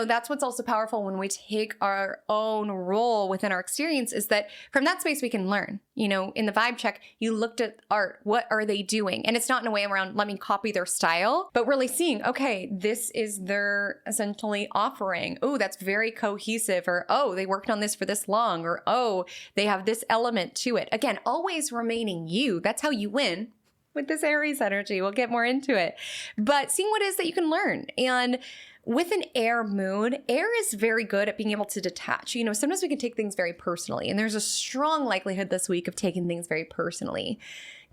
That's what's also powerful when we take our own role within our experience, is that from that space we can learn. In the vibe check, you looked at art. What are they doing? And it's not in a way around, let me copy their style, but really seeing, okay, this is their essentially offering. Oh, that's very cohesive. Or, oh, they worked on this for this long. Or, oh, they have this element to it. Again, always remaining you. That's how you win with this Aries energy. We'll get more into it. But seeing what it is that you can learn. And with an air moon, air is very good at being able to detach. Sometimes we can take things very personally, and there's a strong likelihood this week of taking things very personally,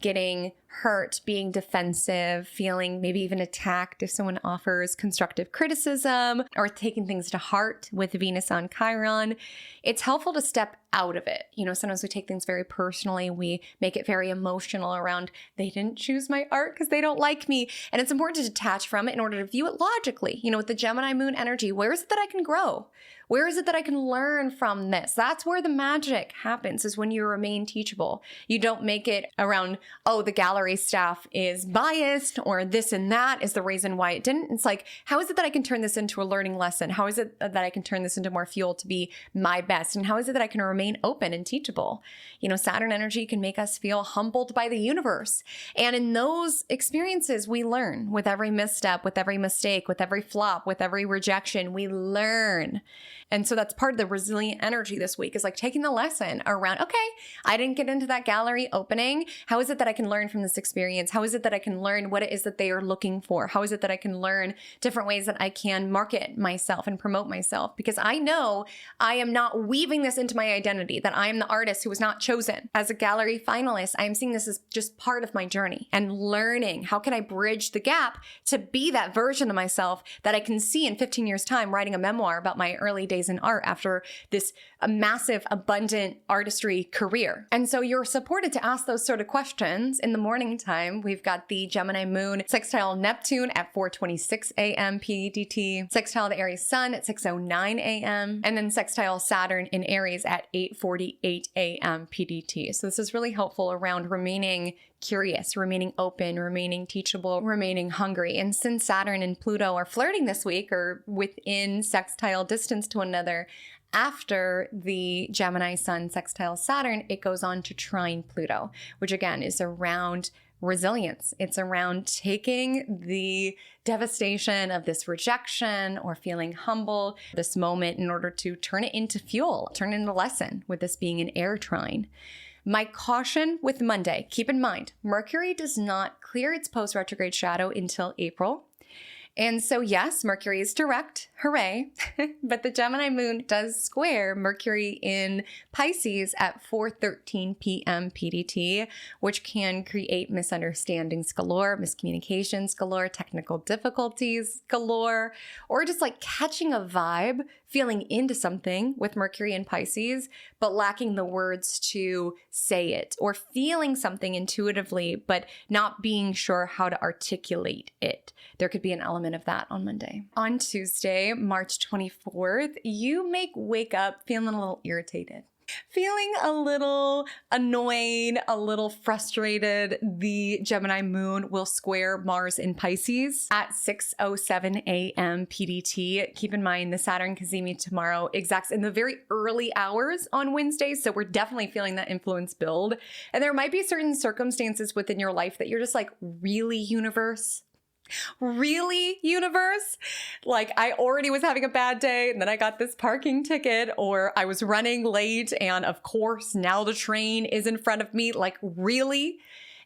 getting hurt, being defensive, feeling maybe even attacked if someone offers constructive criticism, or taking things to heart with Venus on Chiron. It's helpful to step out of it. Sometimes we take things very personally. We make it very emotional around, they didn't choose my art because they don't like me. And it's important to detach from it in order to view it logically. With the Gemini moon energy, where is it that I can grow? Where is it that I can learn from this? That's where the magic happens, is when you remain teachable. You don't make it around, oh, the gallery staff is biased or this and that is the reason why it didn't. It's like, how is it that I can turn this into a learning lesson? How is it that I can turn this into more fuel to be my best? And how is it that I can remain open and teachable? Saturn energy can make us feel humbled by the universe. And in those experiences, we learn. With every misstep, with every mistake, with every flop, with every rejection, we learn. And so that's part of the resilient energy this week, is like taking the lesson around, okay, I didn't get into that gallery opening. How is it that I can learn from this experience? How is it that I can learn what it is that they are looking for? How is it that I can learn different ways that I can market myself and promote myself? Because I know I am not weaving this into my identity, that I am the artist who was not chosen as a gallery finalist. I am seeing this as just part of my journey and learning. How can I bridge the gap to be that version of myself that I can see in 15 years' time, writing a memoir about my early days in art after this massive, abundant artistry career. And so you're supported to ask those sort of questions in the morning time. We've got the Gemini moon sextile Neptune at 4:26 a.m. PDT, sextile the Aries sun at 6:09 a.m., and then sextile Saturn in Aries at 8:48 a.m. PDT. So this is really helpful around remaining curious, remaining open, remaining teachable, remaining hungry. And since Saturn and Pluto are flirting this week, or within sextile distance to one another, after the Gemini sun sextile Saturn, it goes on to trine Pluto, which again is around resilience. It's around taking the devastation of this rejection or feeling humble, this moment, in order to turn it into fuel, turn it into lesson, with this being an air trine. My caution with Monday, keep in mind, Mercury does not clear its post-retrograde shadow until April. And so yes, Mercury is direct, hooray, but the Gemini moon does square Mercury in Pisces at 4:13 p.m. PDT, which can create misunderstandings galore, miscommunications galore, technical difficulties galore, or just like catching a vibe, feeling into something with Mercury in Pisces, but lacking the words to say it, or feeling something intuitively, but not being sure how to articulate it. There could be an element of that on Monday. On Tuesday, March 24th, you may wake up feeling a little irritated, feeling a little annoyed, a little frustrated. The Gemini moon will square Mars in Pisces at 6:07 a.m. PDT. Keep in mind, the Saturn Cazimi tomorrow exacts in the very early hours on Wednesday, so we're definitely feeling that influence build. And there might be certain circumstances within your life that you're just like, really, universe? Really, universe? Like, I already was having a bad day, and then I got this parking ticket, or I was running late, and of course, now the train is in front of me. Like, really?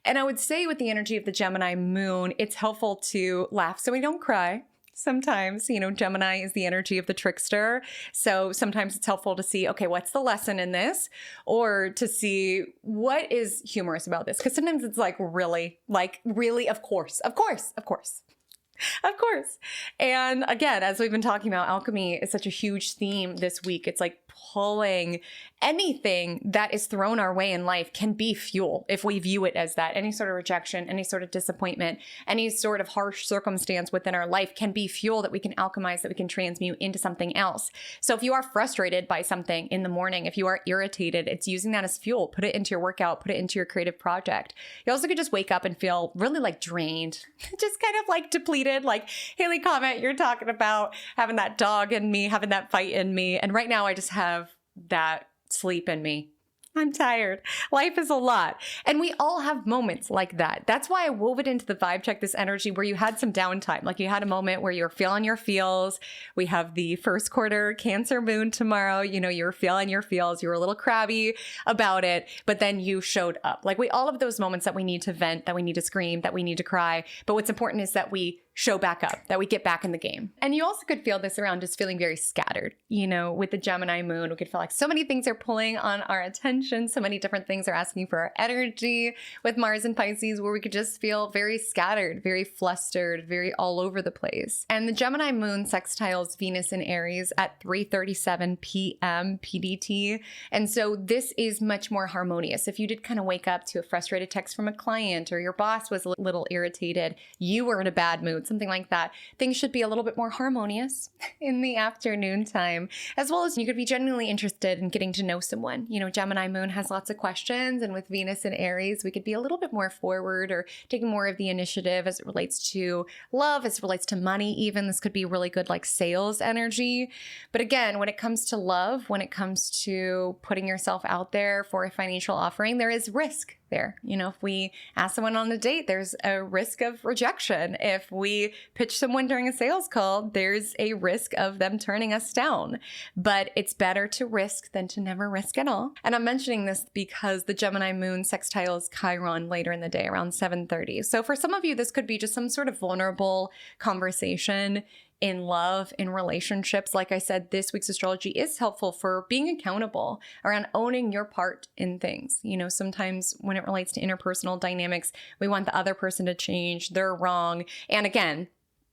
And I would say with the energy of the Gemini moon, it's helpful to laugh so we don't cry. Sometimes, Gemini is the energy of the trickster. So sometimes it's helpful to see, okay, what's the lesson in this? Or to see what is humorous about this. Because sometimes it's like, really, of course. Of course. And again, as we've been talking about, alchemy is such a huge theme this week. It's like pulling anything that is thrown our way in life can be fuel if we view it as that. Any sort of rejection, any sort of disappointment, any sort of harsh circumstance within our life can be fuel that we can alchemize, that we can transmute into something else. So if you are frustrated by something in the morning, if you are irritated, it's using that as fuel. Put it into your workout, put it into your creative project. You also could just wake up and feel really like drained, just kind of like depleted, like Haley Comet, you're talking about having that dog in me, having that fight in me. And right now I just have that sleep in me. I'm tired. Life is a lot. And we all have moments like that. That's why I wove it into the vibe check, this energy where you had some downtime. Like you had a moment where you're feeling your feels. We have the first quarter Cancer moon tomorrow. You know, you're feeling your feels. You were a little crabby about it, but then you showed up. Like we all have those moments that we need to vent, that we need to scream, that we need to cry. But what's important is that we show back up, that we get back in the game. And you also could feel this around just feeling very scattered. You know, with the Gemini moon, we could feel like so many things are pulling on our attention. So many different things are asking for our energy with Mars and Pisces, where we could just feel very scattered, very flustered, very all over the place. And the Gemini moon sextiles Venus in Aries at 3:37 p.m. PDT. And so this is much more harmonious. If you did kind of wake up to a frustrated text from a client, or your boss was a little irritated, you were in a bad mood, something like that, things should be a little bit more harmonious in the afternoon time, as well as you could be genuinely interested in getting to know someone. You know, Gemini moon has lots of questions, and with Venus in Aries, we could be a little bit more forward or taking more of the initiative as it relates to love, as it relates to money even. This could be really good like sales energy. But again, when it comes to love, when it comes to putting yourself out there for a financial offering, there is risk there. You know, if we ask someone on a date, there's a risk of rejection. If we pitch someone during a sales call, there's a risk of them turning us down. But it's better to risk than to never risk at all. And I'm mentioning this because the Gemini moon sextiles Chiron later in the day around 7:30. So for some of you, this could be just some sort of vulnerable conversation in love, in relationships. Like I said, this week's astrology is helpful for being accountable around owning your part in things. You know, sometimes when it relates to interpersonal dynamics, we want the other person to change. They're wrong. And again,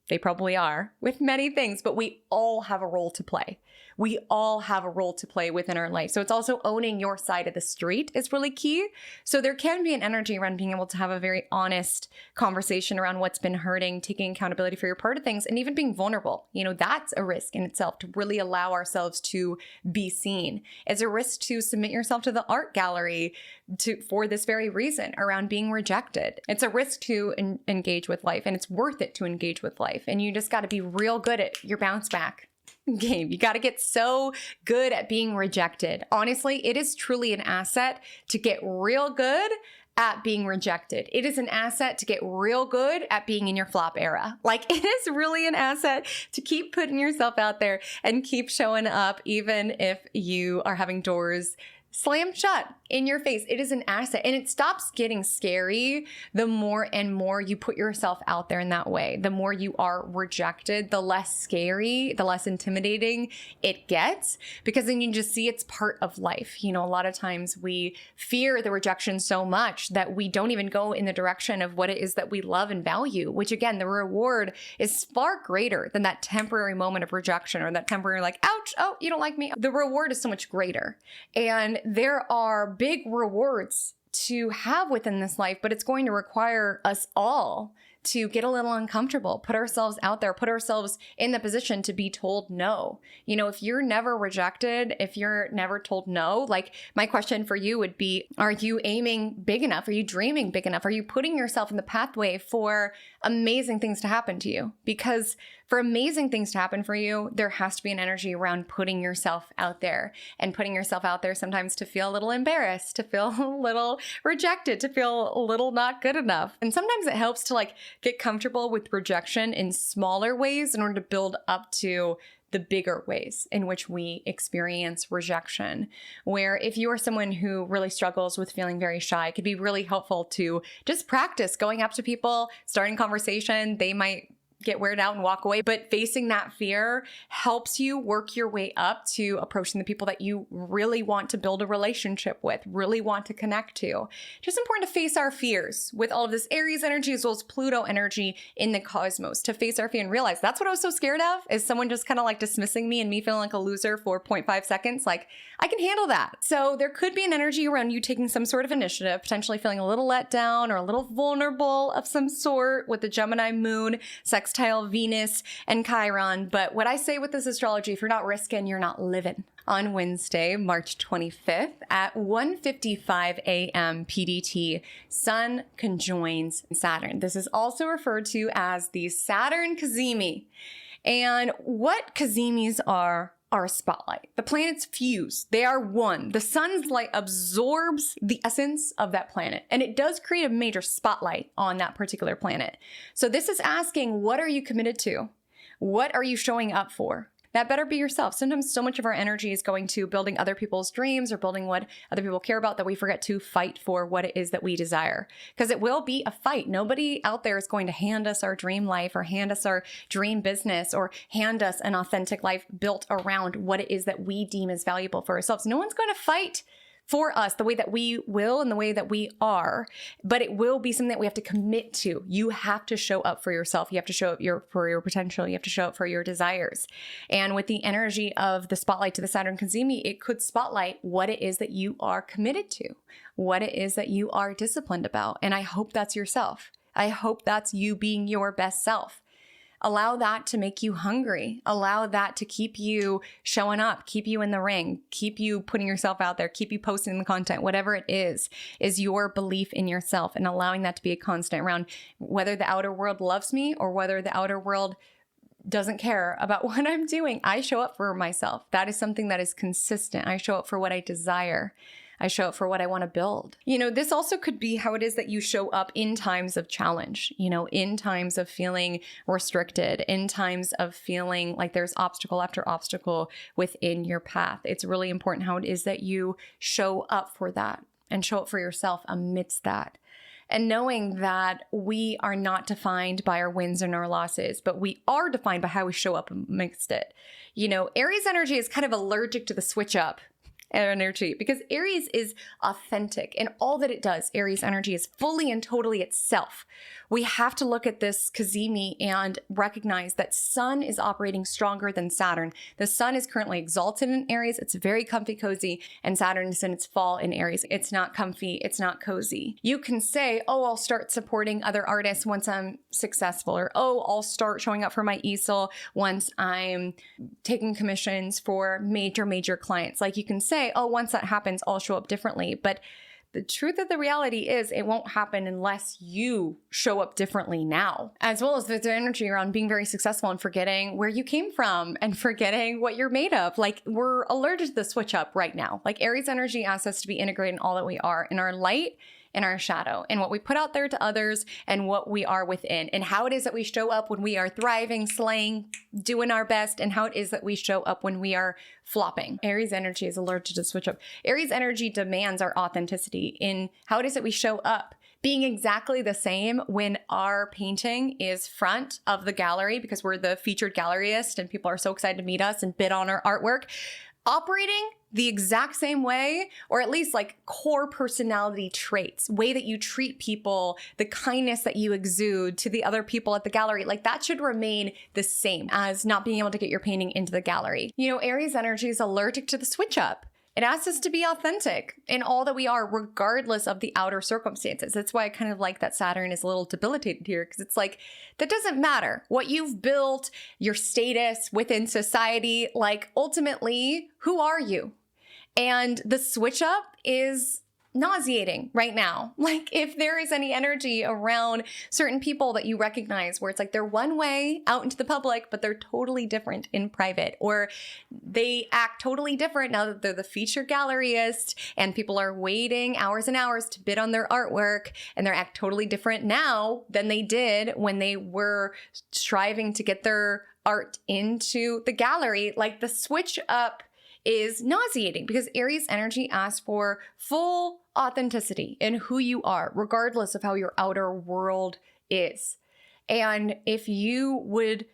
they probably are with many things, but we all have a role to play. We all have a role to play within our life. So it's also owning your side of the street is really key. So there can be an energy around being able to have a very honest conversation around what's been hurting, taking accountability for your part of things, and even being vulnerable. You know, that's a risk in itself, to really allow ourselves to be seen. It's a risk to submit yourself to the art gallery for this very reason, around being rejected. It's a risk to engage with life, and it's worth it to engage with life. And you just got to be real good at your bounce back game. You got to get so good at being rejected. Honestly, it is truly an asset to get real good at being rejected. It is an asset to get real good at being in your flop era. Like, it is really an asset to keep putting yourself out there and keep showing up, even if you are having doors slam shut in your face. It is an asset, and it stops getting scary the more and more you put yourself out there in that way. The more you are rejected, the less scary, the less intimidating it gets, because then you just see it's part of life. You know, a lot of times we fear the rejection so much that we don't even go in the direction of what it is that we love and value, which again, the reward is far greater than that temporary moment of rejection, or that temporary like, ouch, oh, you don't like me. The reward is so much greater. And there are big rewards to have within this life, but it's going to require us all to get a little uncomfortable, put ourselves out there, put ourselves in the position to be told no. You know, if you're never rejected, if you're never told no, like, my question for you would be, are you aiming big enough? Are you dreaming big enough? Are you putting yourself in the pathway for amazing things to happen to you? Because for amazing things to happen for you, there has to be an energy around putting yourself out there, and putting yourself out there sometimes to feel a little embarrassed, to feel a little rejected, to feel a little not good enough. And sometimes it helps to like get comfortable with rejection in smaller ways in order to build up to the bigger ways in which we experience rejection. Where if you are someone who really struggles with feeling very shy, it could be really helpful to just practice going up to people, starting conversation. They might get weirded out and walk away. But facing that fear helps you work your way up to approaching the people that you really want to build a relationship with, really want to connect to. Just important to face our fears with all of this Aries energy as well as Pluto energy in the cosmos, to face our fear and realize that's what I was so scared of, is someone just kind of like dismissing me and me feeling like a loser for 0.5 seconds. Like, I can handle that. So there could be an energy around you taking some sort of initiative, potentially feeling a little let down or a little vulnerable of some sort with the Gemini moon, sextile Venus and Chiron. But what I say with this astrology, if you're not risking, you're not living. On Wednesday, March 25th at 1:55 a.m. PDT, Sun conjoins Saturn. This is also referred to as the Saturn Cazimi. And what Cazimis are a spotlight. The planets fuse. They are one. The sun's light absorbs the essence of that planet, and it does create a major spotlight on that particular planet. So this is asking, what are you committed to? What are you showing up for? That better be yourself. Sometimes so much of our energy is going to building other people's dreams or building what other people care about that we forget to fight for what it is that we desire. Because it will be a fight. Nobody out there is going to hand us our dream life or hand us our dream business or hand us an authentic life built around what it is that we deem as valuable for ourselves. No one's going to fight for us the way that we will and the way that we are, but it will be something that we have to commit to. You have to show up for yourself. You have to show up for your potential. You have to show up for your desires. And with the energy of the spotlight to the Saturn Cazimi, it could spotlight what it is that you are committed to, what it is that you are disciplined about. And I hope that's yourself. I hope that's you being your best self. Allow that to make you hungry. Allow that to keep you showing up, keep you in the ring, keep you putting yourself out there, keep you posting the content, whatever it is your belief in yourself, and allowing that to be a constant around whether the outer world loves me or whether the outer world doesn't care about what I'm doing. I show up for myself. That is something that is consistent. I show up for what I desire. I show up for what I want to build. This also could be how it is that you show up in times of challenge, in times of feeling restricted, in times of feeling like there's obstacle after obstacle within your path. It's really important how it is that you show up for that and show up for yourself amidst that. And knowing that we are not defined by our wins and our losses, but we are defined by how we show up amidst it. Aries energy is kind of allergic to the switch up energy because Aries is authentic in all that it does. Aries energy is fully and totally itself. We have to look at this Cazimi and recognize that Sun is operating stronger than Saturn. The Sun is currently exalted in Aries. It's very comfy, cozy, and Saturn is in its fall in Aries. It's not comfy. It's not cozy. You can say, oh, I'll start supporting other artists once I'm successful, or, oh, I'll start showing up for my easel once I'm taking commissions for major clients. Like you can say, oh, once that happens, I'll show up differently. But the truth of the reality is it won't happen unless you show up differently now, as well as there's energy around being very successful and forgetting where you came from and forgetting what you're made of. Like, we're allergic to the switch up right now. Like, Aries energy asks us to be integrated in all that we are, in our light, in our shadow, and what we put out there to others and what we are within, and how it is that we show up when we are thriving, slaying, doing our best, and how it is that we show up when we are flopping. Aries energy is allergic to switch up. Aries energy demands our authenticity in how it is that we show up, being exactly the same when our painting is front of the gallery because we're the featured galleryist and people are so excited to meet us and bid on our artwork. Operating the exact same way, or at least like core personality traits, way that you treat people, the kindness that you exude to the other people at the gallery, like that should remain the same as not being able to get your painting into the gallery. Aries energy is allergic to the switch up. It asks us to be authentic in all that we are, regardless of the outer circumstances. That's why I kind of like that Saturn is a little debilitated here, because it's like, that doesn't matter. What you've built, your status within society, like ultimately, who are you? And the switch up is nauseating right now. Like, if there is any energy around certain people that you recognize where it's like they're one way out into the public, but they're totally different in private, or they act totally different now that they're the featured galleryist and people are waiting hours and hours to bid on their artwork, and they act totally different now than they did when they were striving to get their art into the gallery. Like, the switch up is nauseating because Aries energy asks for full authenticity in who you are, regardless of how your outer world is. And if you would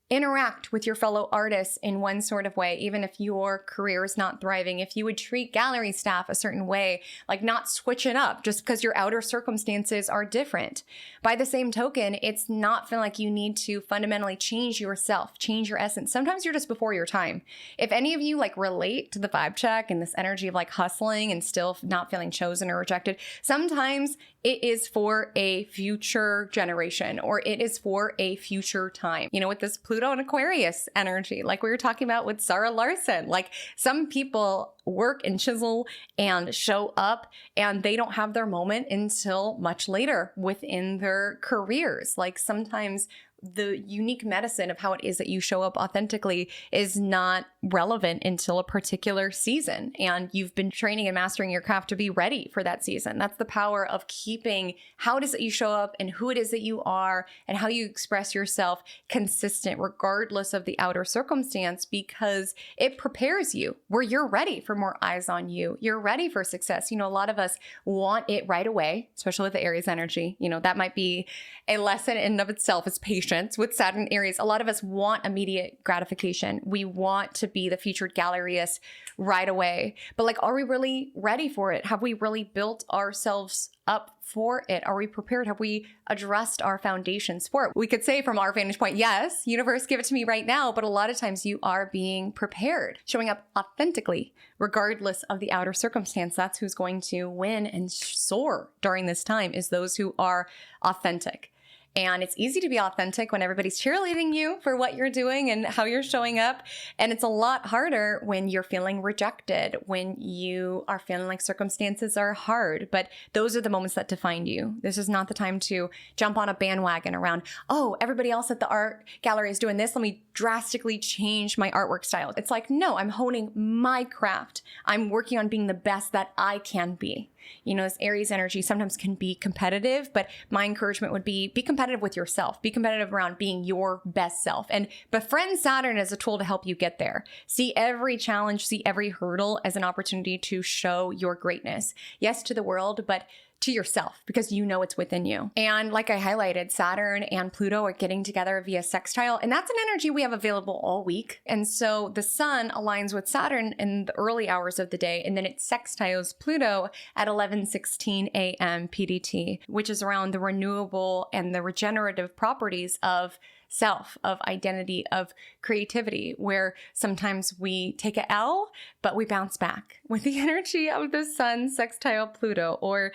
interact with your fellow artists in one sort of way, even if your career is not thriving, if you would treat gallery staff a certain way, like not switch it up just because your outer circumstances are different. By the same token, it's not feeling like you need to fundamentally change yourself, change your essence. Sometimes you're just before your time. If any of you like relate to the vibe check and this energy of like hustling and still not feeling chosen or rejected, sometimes it is for a future generation or it is for a future time. You know, with this Pluto and Aquarius energy, like we were talking about with Sarah Larson, like some people work and chisel and show up and they don't have their moment until much later within their careers. Like sometimes the unique medicine of how it is that you show up authentically is not relevant until a particular season. And you've been training and mastering your craft to be ready for that season. That's the power of keeping how it is that you show up and who it is that you are and how you express yourself consistent, regardless of the outer circumstance, because it prepares you where you're ready for more eyes on you. You're ready for success. You know, a lot of us want it right away, especially with the Aries energy. You know, that might be a lesson in and of itself is patience. With Saturn Aries, a lot of us want immediate gratification. We want to be the featured galleryist right away. But like, are we really ready for it? Have we really built ourselves up for it? Are we prepared? Have we addressed our foundations for it? We could say from our vantage point, yes, universe, give it to me right now. But a lot of times you are being prepared, showing up authentically, regardless of the outer circumstance. That's who's going to win and soar during this time, is those who are authentic. And it's easy to be authentic when everybody's cheerleading you for what you're doing and how you're showing up. And it's a lot harder when you're feeling rejected, when you are feeling like circumstances are hard. But those are the moments that define you. This is not the time to jump on a bandwagon around, oh, everybody else at the art gallery is doing this. Let me drastically change my artwork style. It's like, no, I'm honing my craft. I'm working on being the best that I can be. You know, this Aries energy sometimes can be competitive, but my encouragement would be competitive with yourself. Be competitive around being your best self and befriend Saturn as a tool to help you get there. See every challenge, see every hurdle as an opportunity to show your greatness. Yes, to the world, but to yourself, because you know it's within you. And like I highlighted, Saturn and Pluto are getting together via sextile, and that's an energy we have available all week. And so the sun aligns with Saturn in the early hours of the day, and then it sextiles Pluto at 11:16 a.m. PDT, which is around the renewable and the regenerative properties of self, of identity, of creativity, where sometimes we take a L, but we bounce back with the energy of the sun sextile Pluto. Or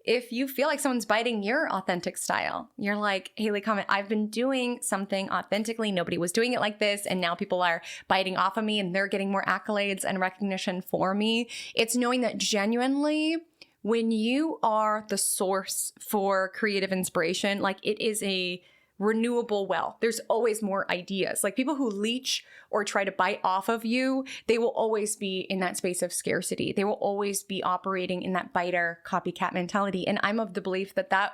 if you feel like someone's biting your authentic style, you're like, Haley Comet, I've been doing something authentically. Nobody was doing it like this. And now people are biting off of me and they're getting more accolades and recognition for me. It's knowing that genuinely, when you are the source for creative inspiration, like it is a renewable well. There's always more ideas. Like people who leech or try to bite off of you, they will always be in that space of scarcity. They will always be operating in that biter copycat mentality. And I'm of the belief that that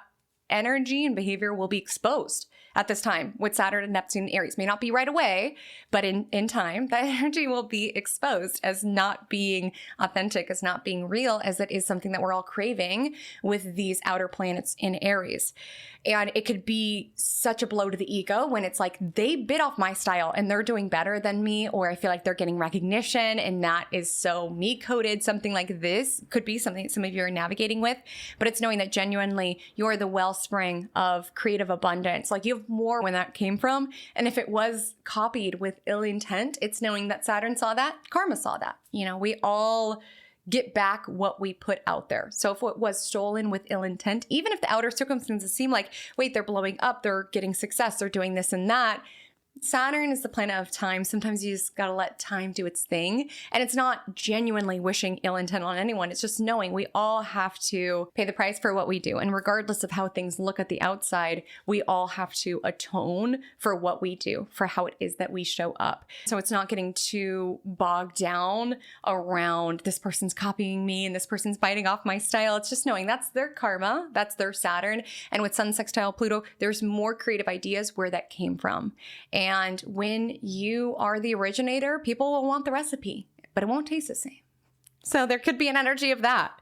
energy and behavior will be exposed at this time with Saturn and Neptune and Aries. May not be right away, but in time, that energy will be exposed as not being authentic, as not being real, as it is something that we're all craving with these outer planets in Aries. And it could be such a blow to the ego when it's like, they bit off my style and they're doing better than me, or I feel like they're getting recognition and that is so me-coded. Something like this could be something that some of you are navigating with, but it's knowing that genuinely you're the wellspring of creative abundance. Like you have more when that came from. And if it was copied with ill intent, it's knowing that Saturn saw that, karma saw that. You know, we all get back what we put out there. So if it was stolen with ill intent, even if the outer circumstances seem like, wait, they're blowing up, they're getting success, they're doing this and that, Saturn is the planet of time. Sometimes you just got to let time do its thing. And it's not genuinely wishing ill intent on anyone. It's just knowing we all have to pay the price for what we do. And regardless of how things look at the outside, we all have to atone for what we do, for how it is that we show up. So it's not getting too bogged down around this person's copying me and this person's biting off my style. It's just knowing that's their karma, that's their Saturn. And with Sun sextile Pluto, there's more creative ideas where that came from. And when you are the originator, people will want the recipe, but it won't taste the same. So there could be an energy of that.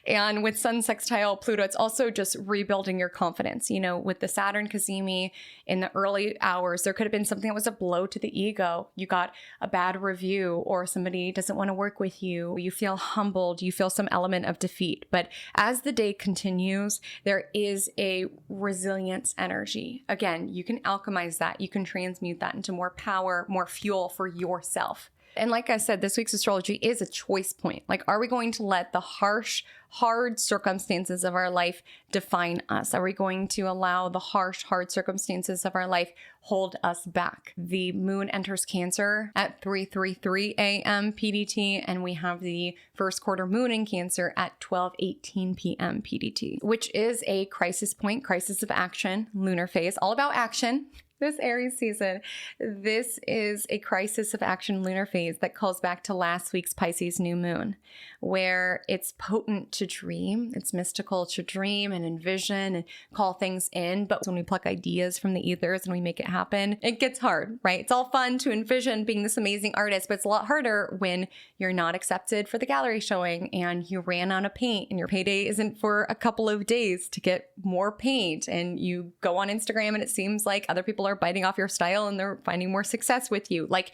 And with Sun sextile Pluto, it's also just rebuilding your confidence. You know, with the Saturn Cazimi in the early hours, there could have been something that was a blow to the ego. You got a bad review, or somebody doesn't want to work with you. You feel humbled. You feel some element of defeat. But as the day continues, there is a resilience energy. Again, you can alchemize that. You can transmute that into more power, more fuel for yourself. And like I said, this week's astrology is a choice point. Like, are we going to let the harsh, hard circumstances of our life define us? Are we going to allow the harsh, hard circumstances of our life hold us back? The moon enters Cancer at 3:33 a.m. PDT, and we have the first quarter moon in Cancer at 12:18 p.m. PDT, which is a crisis point, crisis of action, lunar phase, all about action. This Aries season, this is a crisis of action lunar phase that calls back to last week's Pisces new moon, where it's potent to dream, it's mystical to dream and envision and call things in. But when we pluck ideas from the ethers and we make it happen, it gets hard, right? It's all fun to envision being this amazing artist, but it's a lot harder when you're not accepted for the gallery showing and you ran out of paint and your payday isn't for a couple of days to get more paint, and you go on Instagram and it seems like other people are biting off your style and they're finding more success with you. Like,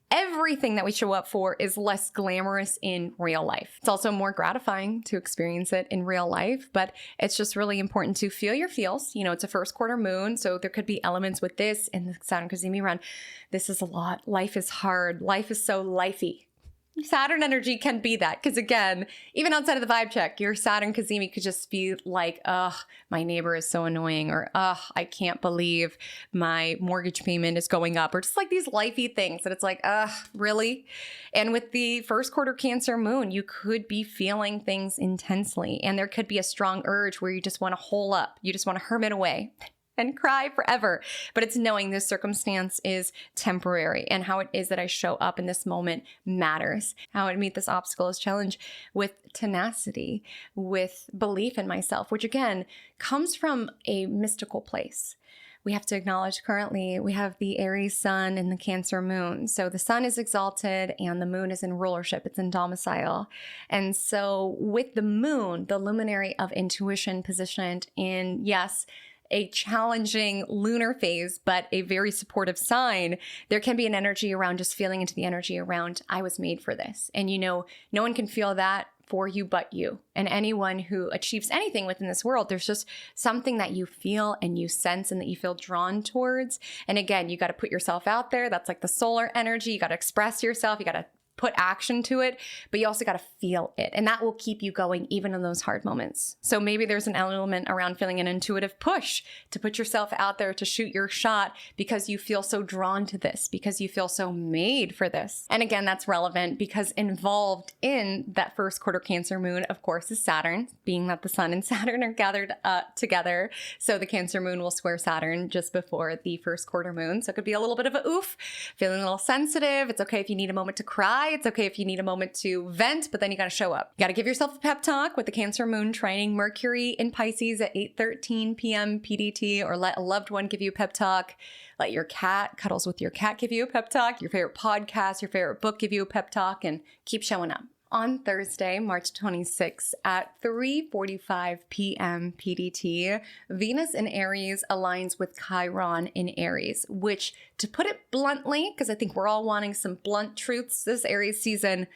everything that we show up for is less glamorous in real life. It's also more gratifying to experience it in real life, but it's just really important to feel your feels. You know, it's a first quarter moon, so there could be elements with this in the Saturn Cazimi run. This is a lot. Life is hard. Life is so lifey. Saturn energy can be that, because again, even outside of the vibe check, your Saturn Cazimi could just be like, ugh, my neighbor is so annoying, or ugh, I can't believe my mortgage payment is going up, or just like these lifey things that it's like, ugh, really? And with the first quarter Cancer moon, you could be feeling things intensely, and there could be a strong urge where you just want to hole up, you just want to hermit away and cry forever. But it's knowing this circumstance is temporary, and how it is that I show up in this moment matters. How I meet this obstacle is challenge with tenacity, with belief in myself, which again comes from a mystical place. We have to acknowledge currently we have the Aries sun and the Cancer moon. So the sun is exalted and the moon is in rulership. It's in domicile. And so with the moon, the luminary of intuition positioned in, yes, a challenging lunar phase, but a very supportive sign, there can be an energy around just feeling into the energy around, I was made for this. And you know, no one can feel that for you but you. And anyone who achieves anything within this world, there's just something that you feel and you sense and that you feel drawn towards. And again, you got to put yourself out there. That's like the solar energy. You got to express yourself. You got to put action to it, but you also got to feel it. And that will keep you going even in those hard moments. So maybe there's an element around feeling an intuitive push to put yourself out there to shoot your shot because you feel so drawn to this, because you feel so made for this. And again, that's relevant because involved in that first quarter Cancer moon, of course, is Saturn, being that the sun and Saturn are gathered together. So the Cancer moon will square Saturn just before the first quarter moon. So it could be a little bit of a oof, feeling a little sensitive. It's okay if you need a moment to cry. It's okay if you need a moment to vent, but then you got to show up. You got to give yourself a pep talk with the Cancer moon trining Mercury in Pisces at 8:13 p.m. PDT, or let a loved one give you a pep talk. Let your cat, cuddles with your cat, give you a pep talk. Your favorite podcast, your favorite book give you a pep talk, and keep showing up. On Thursday, March 26th at 3:45 p.m. PDT, Venus in Aries aligns with Chiron in Aries, which, to put it bluntly, because I think we're all wanting some blunt truths this Aries season,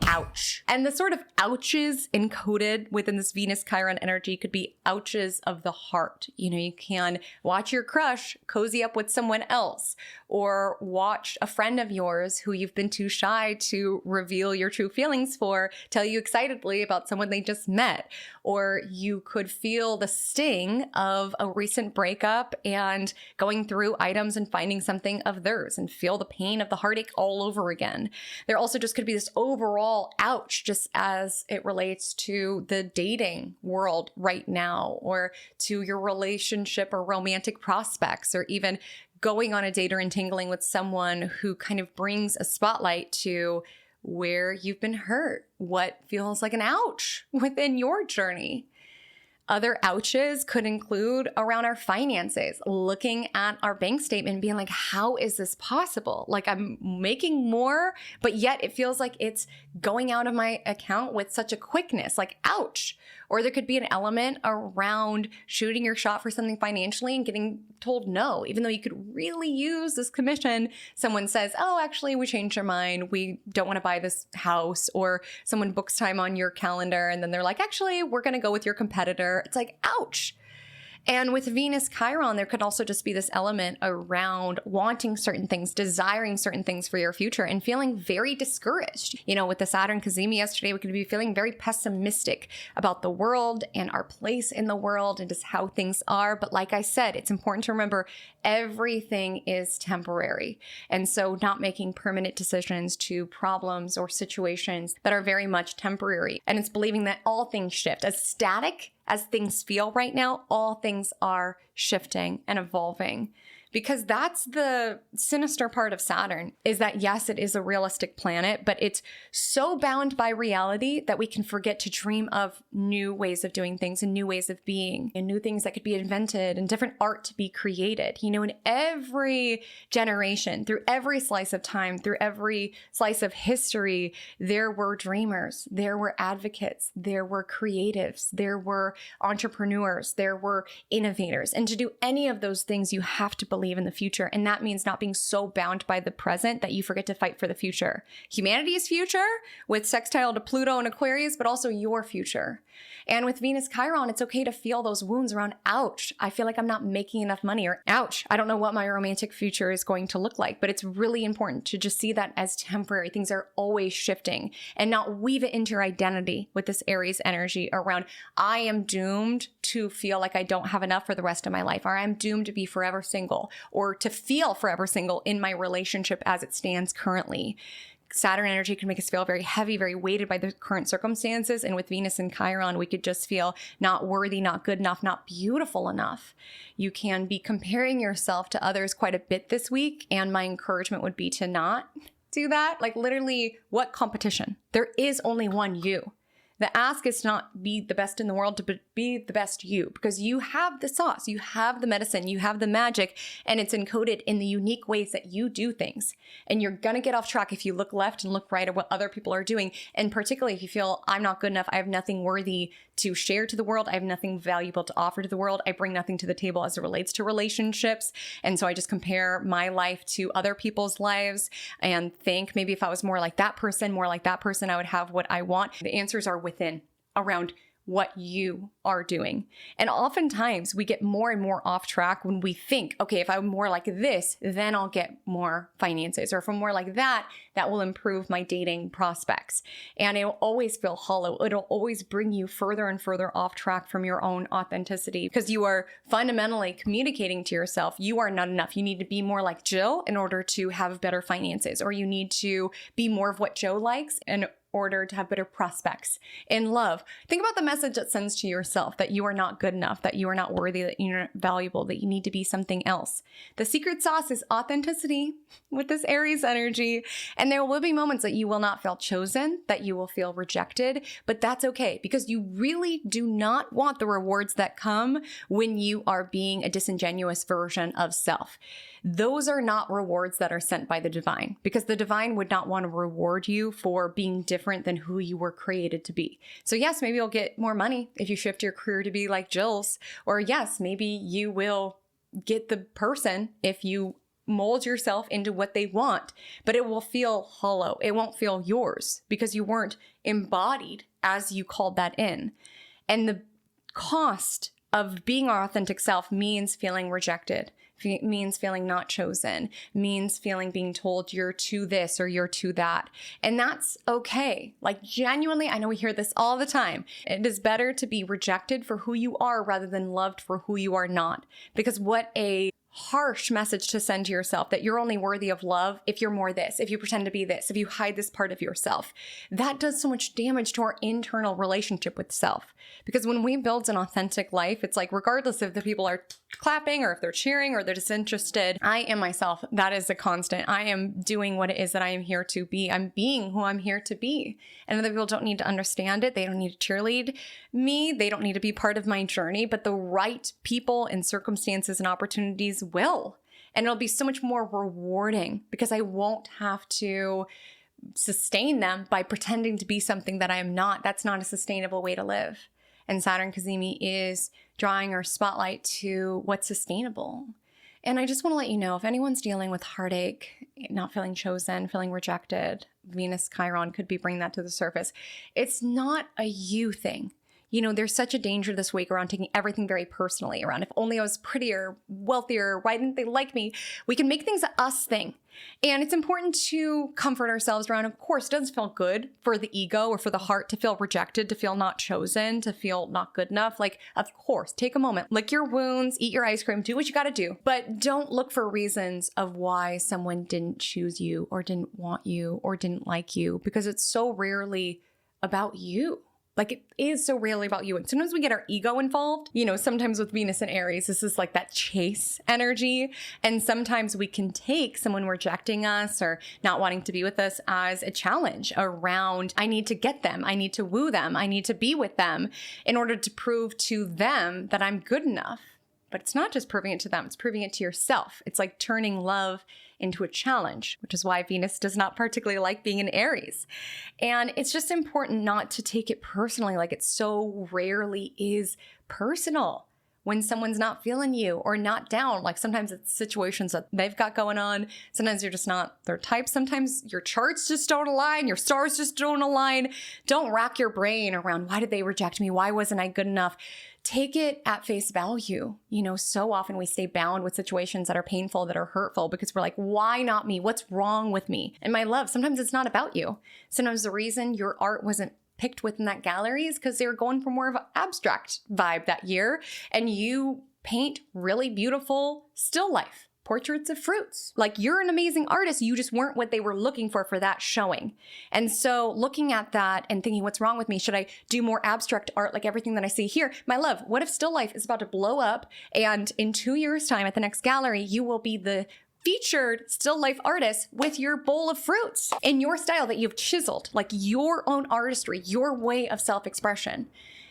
ouch. And the sort of ouches encoded within this Venus Chiron energy could be ouches of the heart. You know, you can watch your crush cozy up with someone else, or watch a friend of yours who you've been too shy to reveal your true feelings for tell you excitedly about someone they just met. Or you could feel the sting of a recent breakup and going through items and finding something of theirs and feel the pain of the heartache all over again. There also just could be this overall ouch just as it relates to the dating world right now, or to your relationship or romantic prospects, or even going on a date or entangling with someone who kind of brings a spotlight to where you've been hurt, what feels like an ouch within your journey. Other ouches could include around our finances, looking at our bank statement and being like, how is this possible? Like I'm making more, but yet it feels like it's going out of my account with such a quickness, like ouch. Or there could be an element around shooting your shot for something financially and getting told no, even though you could really use this commission. Someone says, oh, actually, we changed our mind. We don't want to buy this house. Or someone books time on your calendar and then they're like, actually, we're going to go with your competitor. It's like, ouch. And with Venus Chiron, there could also just be this element around wanting certain things, desiring certain things for your future and feeling very discouraged. You know, with the Saturn Cazimi yesterday, we could be feeling very pessimistic about the world and our place in the world and just how things are. But like I said, it's important to remember everything is temporary. And so not making permanent decisions to problems or situations that are very much temporary. And it's believing that all things shift. As static as things feel right now, all things are shifting and evolving. Because that's the sinister part of Saturn, is that yes, it is a realistic planet, but it's so bound by reality that we can forget to dream of new ways of doing things and new ways of being and new things that could be invented and different art to be created. You know, in every generation, through every slice of time, through every slice of history, there were dreamers, there were advocates, there were creatives, there were entrepreneurs, there were innovators. And to do any of those things, you have to believe in the future. And that means not being so bound by the present that you forget to fight for the future. Humanity's future with sextile to Pluto and Aquarius, but also your future. And with Venus Chiron, it's okay to feel those wounds around, ouch, I feel like I'm not making enough money, or ouch, I don't know what my romantic future is going to look like. But it's really important to just see that as temporary. Things are always shifting and not weave it into your identity with this Aries energy around, I am doomed to feel like I don't have enough for the rest of my life, or I'm doomed to be forever single, or to feel forever single in my relationship as it stands currently. Saturn energy can make us feel very heavy, very weighted by the current circumstances. And with Venus and Chiron, we could just feel not worthy, not good enough, not beautiful enough. You can be comparing yourself to others quite a bit this week. And my encouragement would be to not do that. Like literally, what competition? There is only one you. The ask is not be the best in the world, to be the best you, because you have the sauce, you have the medicine, you have the magic, and it's encoded in the unique ways that you do things. And you're going to get off track if you look left and look right at what other people are doing. And particularly if you feel I'm not good enough, I have nothing worthy to share to the world, I have nothing valuable to offer to the world, I bring nothing to the table as it relates to relationships. And so I just compare my life to other people's lives and think maybe if I was more like that person, I would have what I want. The answers are within, around what you are doing. And oftentimes we get more and more off track when we think, okay, if I'm more like this, then I'll get more finances. Or if I'm more like that, that will improve my dating prospects. And it'll always feel hollow. It'll always bring you further and further off track from your own authenticity, because you are fundamentally communicating to yourself, you are not enough. You need to be more like Jill in order to have better finances, or you need to be more of what Joe likes in order to have better prospects in love. Think about the message that sends to yourself that you are not good enough, that you are not worthy, that you're not valuable, that you need to be something else. The secret sauce is authenticity with this Aries energy. And there will be moments that you will not feel chosen, that you will feel rejected, but that's okay, because you really do not want the rewards that come when you are being a disingenuous version of self. Those are not rewards that are sent by the divine, because the divine would not want to reward you for being different than who you were created to be. So yes, maybe you'll get more money if you shift your career to be like Jill's, or yes, maybe you will get the person if you mold yourself into what they want, but it will feel hollow. It won't feel yours because you weren't embodied as you called that in. And the cost of being our authentic self means feeling rejected, means feeling not chosen, means feeling being told you're to this or you're to that. And that's okay. Like genuinely, I know we hear this all the time. It is better to be rejected for who you are rather than loved for who you are not. Because what a harsh message to send to yourself that you're only worthy of love if you're more this, if you pretend to be this, if you hide this part of yourself. That does so much damage to our internal relationship with self. Because when we build an authentic life, it's like regardless if the people are clapping or if they're cheering or they're disinterested, I am myself. That is a constant. I am doing what it is that I am here to be. I'm being who I'm here to be. And other people don't need to understand it. They don't need to cheerlead me. They don't need to be part of my journey, but the right people and circumstances and opportunities will. And it'll be so much more rewarding because I won't have to sustain them by pretending to be something that I am not. That's not a sustainable way to live. And Saturn Cazimi is drawing our spotlight to what's sustainable. And I just want to let you know, if anyone's dealing with heartache, not feeling chosen, feeling rejected, Venus Chiron could be bringing that to the surface. It's not a you thing. You know, there's such a danger this week around taking everything very personally, around if only I was prettier, wealthier, why didn't they like me? We can make things an us thing. And it's important to comfort ourselves around, of course, it doesn't feel good for the ego or for the heart to feel rejected, to feel not chosen, to feel not good enough. Like, of course, take a moment, lick your wounds, eat your ice cream, do what you got to do. But don't look for reasons of why someone didn't choose you or didn't want you or didn't like you, because it's so rarely about you. Like, it is so rarely about you. And sometimes we get our ego involved. You know, sometimes with Venus and Aries, this is like that chase energy. And sometimes we can take someone rejecting us or not wanting to be with us as a challenge around, I need to get them. I need to woo them. I need to be with them in order to prove to them that I'm good enough. But it's not just proving it to them. It's proving it to yourself. It's like turning love into a challenge, which is why Venus does not particularly like being in Aries. And it's just important not to take it personally, like it so rarely is personal when someone's not feeling you or not down. Like sometimes it's situations that they've got going on. Sometimes you're just not their type. Sometimes your charts just don't align. Your stars just don't align. Don't rack your brain around, why did they reject me? Why wasn't I good enough? Take it at face value. You know, so often we stay bound with situations that are painful, that are hurtful, because we're like, why not me? What's wrong with me? And my love, sometimes it's not about you. Sometimes the reason your art wasn't picked within that gallery is because they were going for more of an abstract vibe that year. And you paint really beautiful still life, portraits of fruits. Like, you're an amazing artist. You just weren't what they were looking for that showing. And so looking at that and thinking, what's wrong with me? Should I do more abstract art like everything that I see here? My love, what if still life is about to blow up and in 2 years' time at the next gallery, you will be the featured still life artist with your bowl of fruits in your style that you've chiseled, like your own artistry, your way of self-expression.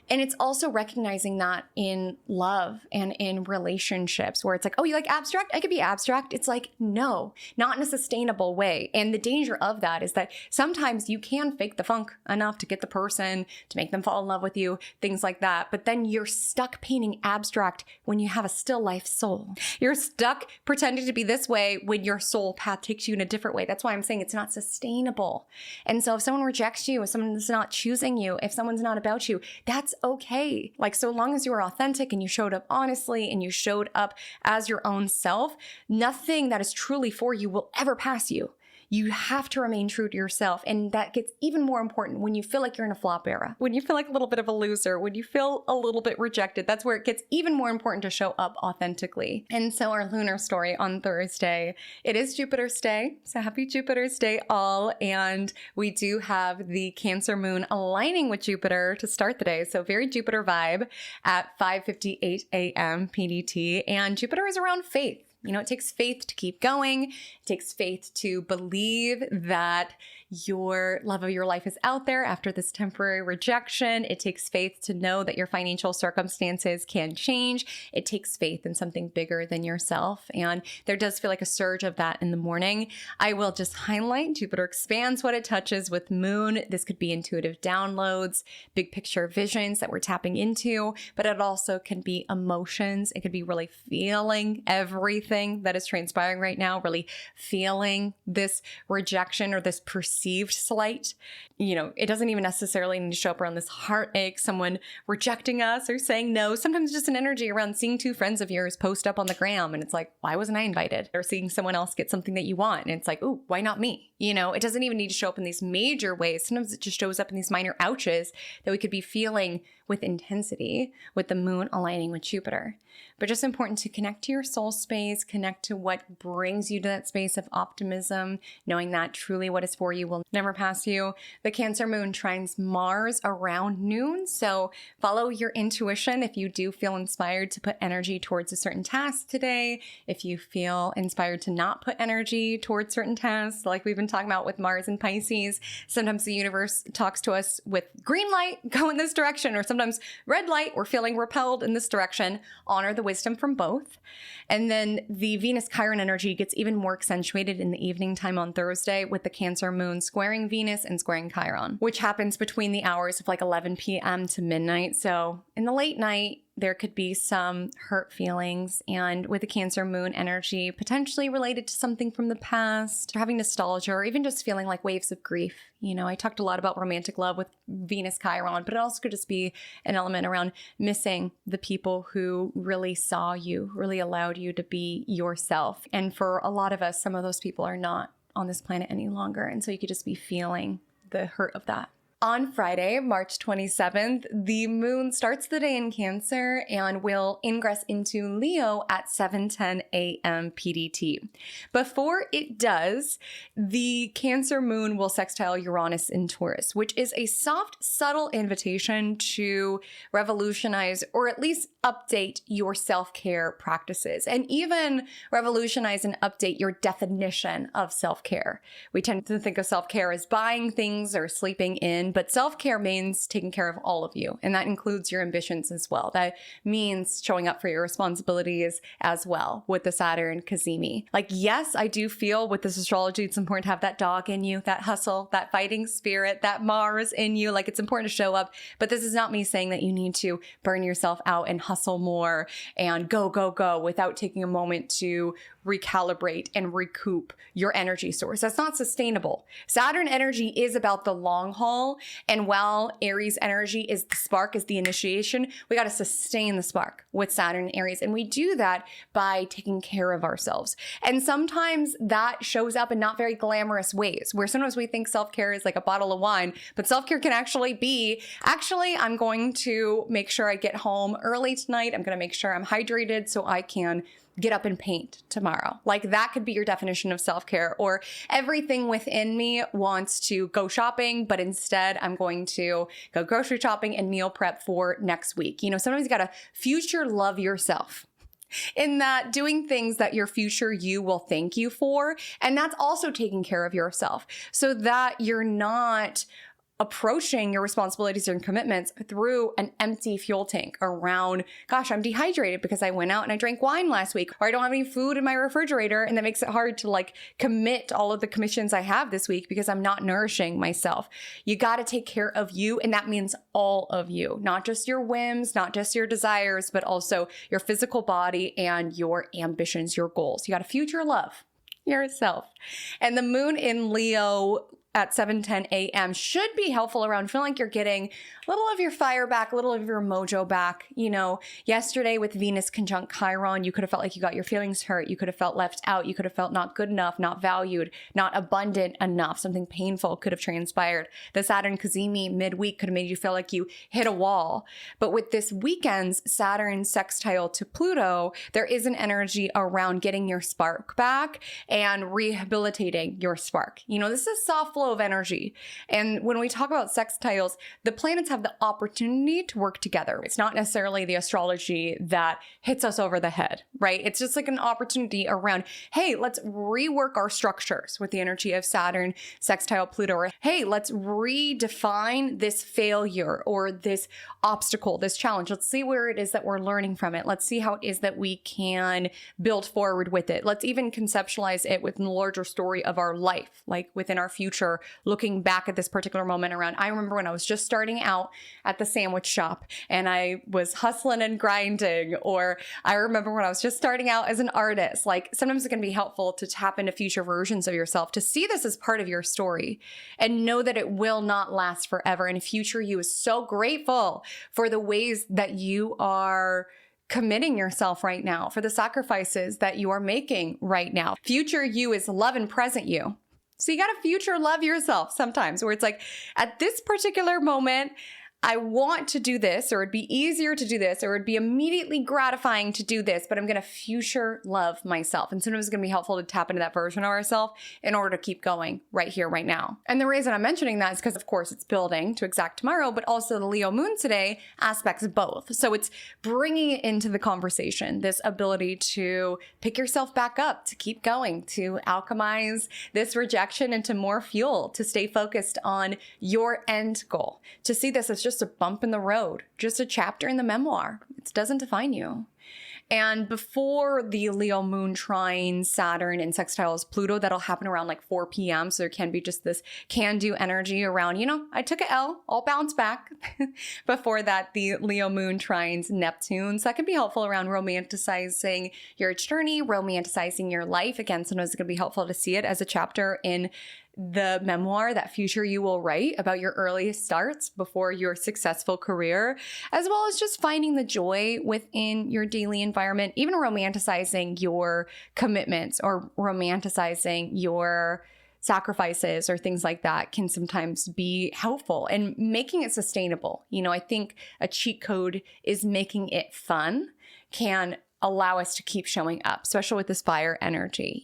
And it's also recognizing that in love and in relationships where it's like, oh, you like abstract? I could be abstract. It's like, no, not in a sustainable way. And the danger of that is that sometimes you can fake the funk enough to get the person, to make them fall in love with you, things like that. But then you're stuck painting abstract when you have a still life soul. You're stuck pretending to be this way when your soul path takes you in a different way. That's why I'm saying it's not sustainable. And so if someone rejects you, if someone's not choosing you, if someone's not about you, that's okay. Like, so long as you were authentic and you showed up honestly and you showed up as your own self, nothing that is truly for you will ever pass you. You have to remain true to yourself. And that gets even more important when you feel like you're in a flop era, when you feel like a little bit of a loser, when you feel a little bit rejected. That's where it gets even more important to show up authentically. And so our lunar story on Thursday, it is Jupiter's day. So happy Jupiter's day all. And we do have the Cancer moon aligning with Jupiter to start the day. So very Jupiter vibe at 5:58 a.m. PDT. And Jupiter is around faith. You know, it takes faith to keep going. It takes faith to believe that your love of your life is out there after this temporary rejection. It takes faith to know that your financial circumstances can change. It takes faith in something bigger than yourself. And there does feel like a surge of that in the morning. I will just highlight Jupiter expands what it touches with moon. This could be intuitive downloads, big picture visions that we're tapping into, but it also can be emotions. It could be really feeling everything that is transpiring right now, really feeling this rejection or this perceived slight. You know, it doesn't even necessarily need to show up around this heartache, someone rejecting us or saying no. Sometimes just an energy around seeing two friends of yours post up on the gram and it's like, why wasn't I invited? Or seeing someone else get something that you want and it's like, ooh, why not me? You know, it doesn't even need to show up in these major ways. Sometimes it just shows up in these minor ouches that we could be feeling with intensity with the moon aligning with Jupiter. But just important to connect to your soul space, connect to what brings you to that space of optimism, knowing that truly what is for you will never pass you. The Cancer moon trines Mars around noon, so follow your intuition if you do feel inspired to put energy towards a certain task today. If you feel inspired to not put energy towards certain tasks, like we've been talking about with Mars and Pisces, sometimes the universe talks to us with green light, go in this direction, or sometimes red light, we're feeling repelled in this direction. Honor the wisdom from both. And then the Venus Chiron energy gets even more accentuated in the evening time on Thursday with the Cancer moon squaring Venus and squaring Chiron, which happens between the hours of like 11 p.m. to midnight. So in the late night, there could be some hurt feelings, and with the Cancer moon energy potentially related to something from the past, or having nostalgia, or even just feeling like waves of grief. You know, I talked a lot about romantic love with Venus Chiron, but it also could just be an element around missing the people who really saw you, really allowed you to be yourself. And for a lot of us, some of those people are not on this planet any longer. And so you could just be feeling the hurt of that. On Friday, March 27th, the moon starts the day in Cancer and will ingress into Leo at 7:10 a.m. PDT. Before it does, the Cancer moon will sextile Uranus in Taurus, which is a soft, subtle invitation to revolutionize or at least update your self-care practices, and even revolutionize and update your definition of self-care. We tend to think of self-care as buying things or sleeping in, but self-care means taking care of all of you, and that includes your ambitions as well. That means showing up for your responsibilities as well with the Saturn Cazimi. Like, yes, I do feel with this astrology, it's important to have that dog in you, that hustle, that fighting spirit, that Mars in you. Like, it's important to show up, but this is not me saying that you need to burn yourself out and hustle more and go, go, go without taking a moment to recalibrate and recoup your energy source. That's not sustainable. Saturn energy is about the long haul. And while Aries energy is the spark, is the initiation, we got to sustain the spark with Saturn and Aries. And we do that by taking care of ourselves. And sometimes that shows up in not very glamorous ways, where sometimes we think self-care is like a bottle of wine, but self-care can actually be, I'm going to make sure I get home early tonight. I'm going to make sure I'm hydrated so I can get up and paint tomorrow. Like, that could be your definition of self-care. Or everything within me wants to go shopping, but instead I'm going to go grocery shopping and meal prep for next week. You know, sometimes you got to future love yourself, in that doing things that your future you will thank you for. And that's also taking care of yourself so that you're not approaching your responsibilities and commitments through an empty fuel tank around, gosh, I'm dehydrated because I went out and I drank wine last week, or I don't have any food in my refrigerator. And that makes it hard to like commit all of the commissions I have this week because I'm not nourishing myself. You got to take care of you. And that means all of you, not just your whims, not just your desires, but also your physical body and your ambitions, your goals. You got to future love yourself. And the moon in Leo at 7:10 a.m. should be helpful around feeling like you're getting a little of your fire back, a little of your mojo back. You know, yesterday with Venus conjunct Chiron, you could have felt like you got your feelings hurt. You could have felt left out. You could have felt not good enough, not valued, not abundant enough. Something painful could have transpired. The Saturn Cazimi midweek could have made you feel like you hit a wall. But with this weekend's Saturn sextile to Pluto, there is an energy around getting your spark back and rehabilitating your spark. You know, this is soft flow of energy. And when we talk about sextiles, the planets have the opportunity to work together. It's not necessarily the astrology that hits us over the head, right? It's just like an opportunity around, hey, let's rework our structures with the energy of Saturn sextile Pluto. Or, hey, let's redefine this failure or this obstacle, this challenge. Let's see where it is that we're learning from it. Let's see how it is that we can build forward with it. Let's even conceptualize it within the larger story of our life, like within our future, looking back at this particular moment around, I remember when I was just starting out at the sandwich shop and I was hustling and grinding, or I remember when I was just starting out as an artist. Like, sometimes it can be helpful to tap into future versions of yourself, to see this as part of your story and know that it will not last forever. And future you is so grateful for the ways that you are committing yourself right now, for the sacrifices that you are making right now. Future you is love and present you. So you got to future love yourself sometimes, where it's like, at this particular moment, I want to do this, or it'd be easier to do this, or it'd be immediately gratifying to do this, but I'm going to future love myself. And sometimes it's going to be helpful to tap into that version of ourselves in order to keep going right here, right now. And the reason I'm mentioning that is because, of course, it's building to exact tomorrow, but also the Leo moon today aspects both. So it's bringing it into the conversation, this ability to pick yourself back up, to keep going, to alchemize this rejection into more fuel, to stay focused on your end goal, to see this as just a bump in the road, just a chapter in the memoir. It doesn't define you. And before the Leo moon trine Saturn and sextiles Pluto, that'll happen around like 4 p.m. So there can be just this can-do energy around, I took an L, I'll bounce back. Before that, the Leo moon trines Neptune. So that can be helpful around romanticizing your journey, romanticizing your life. Again, sometimes it's going to be helpful to see it as a chapter in the memoir, that future you will write about your early starts before your successful career, as well as just finding the joy within your daily environment, even romanticizing your commitments or romanticizing your sacrifices or things like that can sometimes be helpful and making it sustainable. I think a cheat code is making it fun can allow us to keep showing up, especially with this fire energy.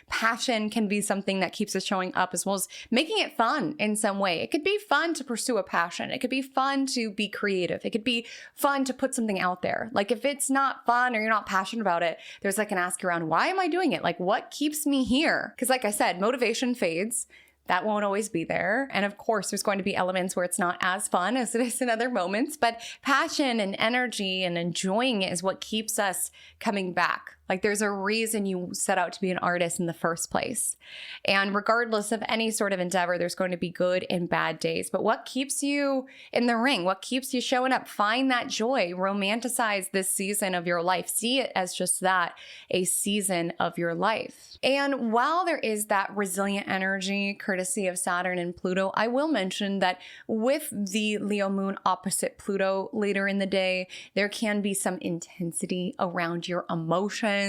Passion can be something that keeps us showing up, as well as making it fun in some way. It could be fun to pursue a passion. It could be fun to be creative. It could be fun to put something out there. Like if it's not fun or you're not passionate about it, there's like an ask around, why am I doing it? Like what keeps me here? Because like I said, motivation fades. That won't always be there. And of course, there's going to be elements where it's not as fun as it is in other moments, but passion and energy and enjoying it is what keeps us coming back. Like there's a reason you set out to be an artist in the first place. And regardless of any sort of endeavor, there's going to be good and bad days. But what keeps you in the ring? What keeps you showing up? Find that joy. Romanticize this season of your life. See it as just that, a season of your life. And while there is that resilient energy, courtesy of Saturn and Pluto, I will mention that with the Leo moon opposite Pluto later in the day, there can be some intensity around your emotions.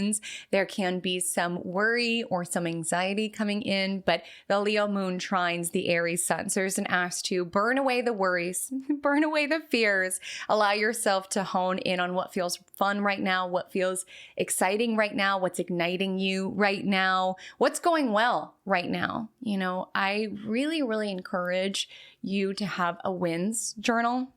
There can be some worry or some anxiety coming in, but the Leo moon trines the Aries sun. So there's an ask to burn away the worries, burn away the fears, allow yourself to hone in on what feels fun right now, what feels exciting right now, what's igniting you right now, what's going well right now. I really, really encourage you to have a wins journal,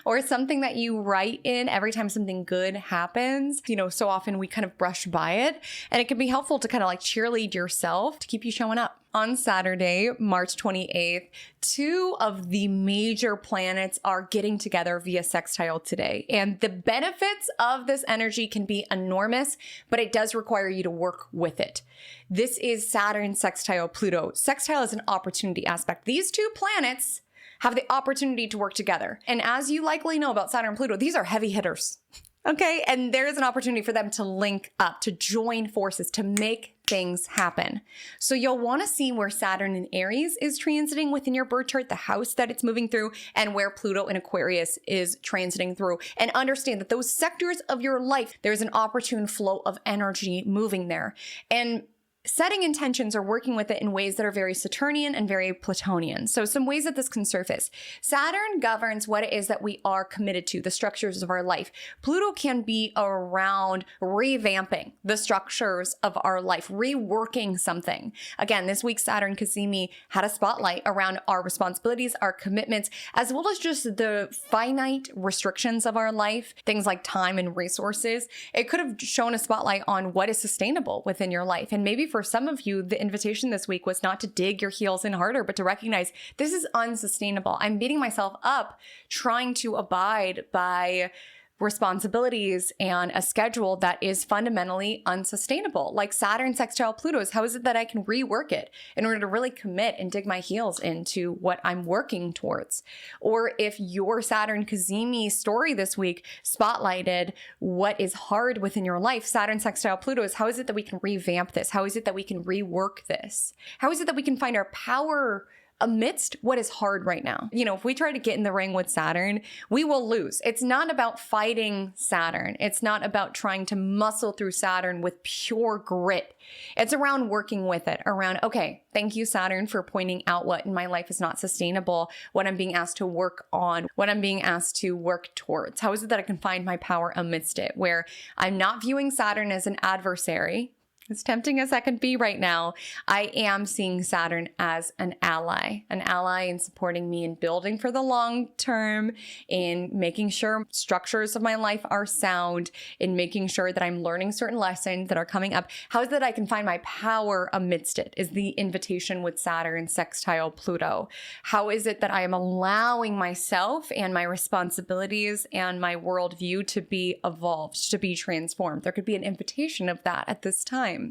or something that you write in every time something good happens. So often we kind of brush by it, and it can be helpful to kind of like cheerlead yourself to keep you showing up. On Saturday, March 28th, 2 of the major planets are getting together via sextile today. And the benefits of this energy can be enormous, but it does require you to work with it. This is Saturn sextile Pluto. Sextile is an opportunity aspect. These 2 planets have the opportunity to work together. And as you likely know about Saturn and Pluto, these are heavy hitters. Okay, and there is an opportunity for them to link up, to join forces, to make things happen. So you'll want to see where Saturn in Aries is transiting within your birth chart, the house that it's moving through, and where Pluto in Aquarius is transiting through. And understand that those sectors of your life, there's an opportune flow of energy moving there. And setting intentions or working with it in ways that are very Saturnian and very Plutonian. So some ways that this can surface. Saturn governs what it is that we are committed to, the structures of our life. Pluto can be around revamping the structures of our life, reworking something. Again, this week, Saturn Cazimi had a spotlight around our responsibilities, our commitments, as well as just the finite restrictions of our life, things like time and resources. It could have shown a spotlight on what is sustainable within your life. And maybe for some of you, the invitation this week was not to dig your heels in harder, but to recognize this is unsustainable. I'm beating myself up trying to abide by responsibilities and a schedule that is fundamentally unsustainable. Like Saturn sextile Pluto, how is it that I can rework it in order to really commit and dig my heels into what I'm working towards? Or if your Saturn Cazimi story this week spotlighted what is hard within your life, Saturn sextile Pluto, how is it that we can revamp this? How is it that we can rework this? How is it that we can find our power amidst what is hard right now. If we try to get in the ring with Saturn, we will lose. It's not about fighting Saturn. It's not about trying to muscle through Saturn with pure grit. It's around working with it, around, okay, thank you, Saturn, for pointing out what in my life is not sustainable, what I'm being asked to work on, what I'm being asked to work towards. How is it that I can find my power amidst it, where I'm not viewing Saturn as an adversary? As tempting as that can be right now, I am seeing Saturn as an ally in supporting me in building for the long term, in making sure structures of my life are sound, in making sure that I'm learning certain lessons that are coming up. How is it that I can find my power amidst it is the invitation with Saturn sextile Pluto. How is it that I am allowing myself and my responsibilities and my worldview to be evolved, to be transformed? There could be an invitation of that at this time.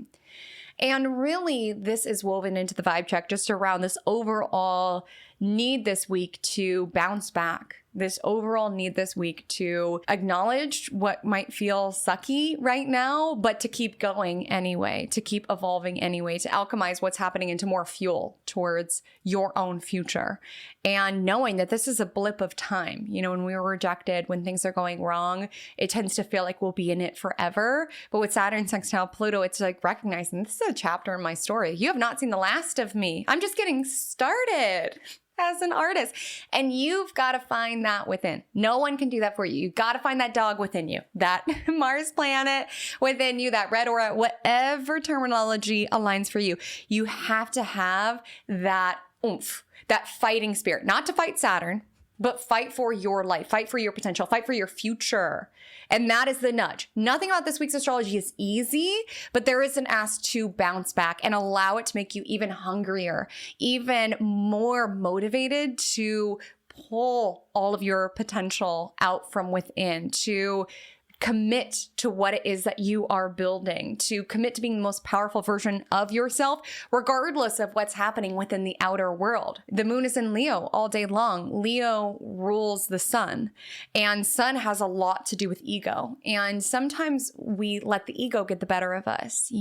And really, this is woven into the vibe check just around this overall need this week to bounce back. This overall need this week to acknowledge what might feel sucky right now, but to keep going anyway, to keep evolving anyway, to alchemize what's happening into more fuel towards your own future. And knowing that this is a blip of time. When we were rejected, when things are going wrong, it tends to feel like we'll be in it forever. But with Saturn sextile Pluto, it's like recognizing this is a chapter in my story. You have not seen the last of me. I'm just getting started as an artist. And you've got to find that within. No one can do that for you. You've got to find that dog within you, that Mars planet within you, that red aura, whatever terminology aligns for you. You have to have that oomph, that fighting spirit, not to fight Saturn, but fight for your life, fight for your potential, fight for your future. And that is the nudge. Nothing about this week's astrology is easy, but there is an ask to bounce back and allow it to make you even hungrier, even more motivated to pull all of your potential out from within, to commit to what it is that you are building, to commit to being the most powerful version of yourself, regardless of what's happening within the outer world. The moon is in Leo all day long. Leo rules the sun, and sun has a lot to do with ego. And sometimes we let the ego get the better of us.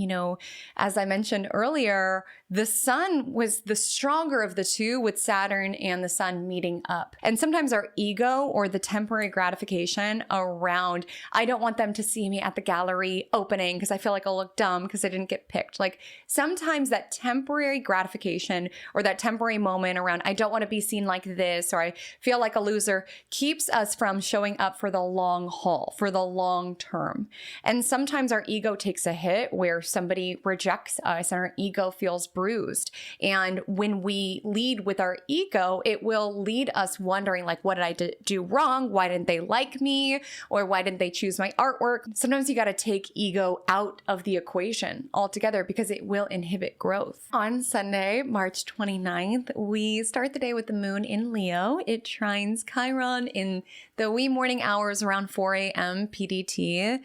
As I mentioned earlier, the sun was the stronger of the two with Saturn and the sun meeting up. And sometimes our ego or the temporary gratification around, I don't want them to see me at the gallery opening because I feel like I'll look dumb because I didn't get picked. Like sometimes that temporary gratification or that temporary moment around, I don't want to be seen like this, or I feel like a loser, keeps us from showing up for the long haul, for the long term. And sometimes our ego takes a hit where somebody rejects us and our ego feels bruised. And when we lead with our ego, it will lead us wondering, like, what did I do wrong? Why didn't they like me? Or why didn't they choose my artwork? Sometimes you got to take ego out of the equation altogether because it will inhibit growth. On Sunday, March 29th, we start the day with the moon in Leo. It trines Chiron in the wee morning hours around 4 a.m. PDT.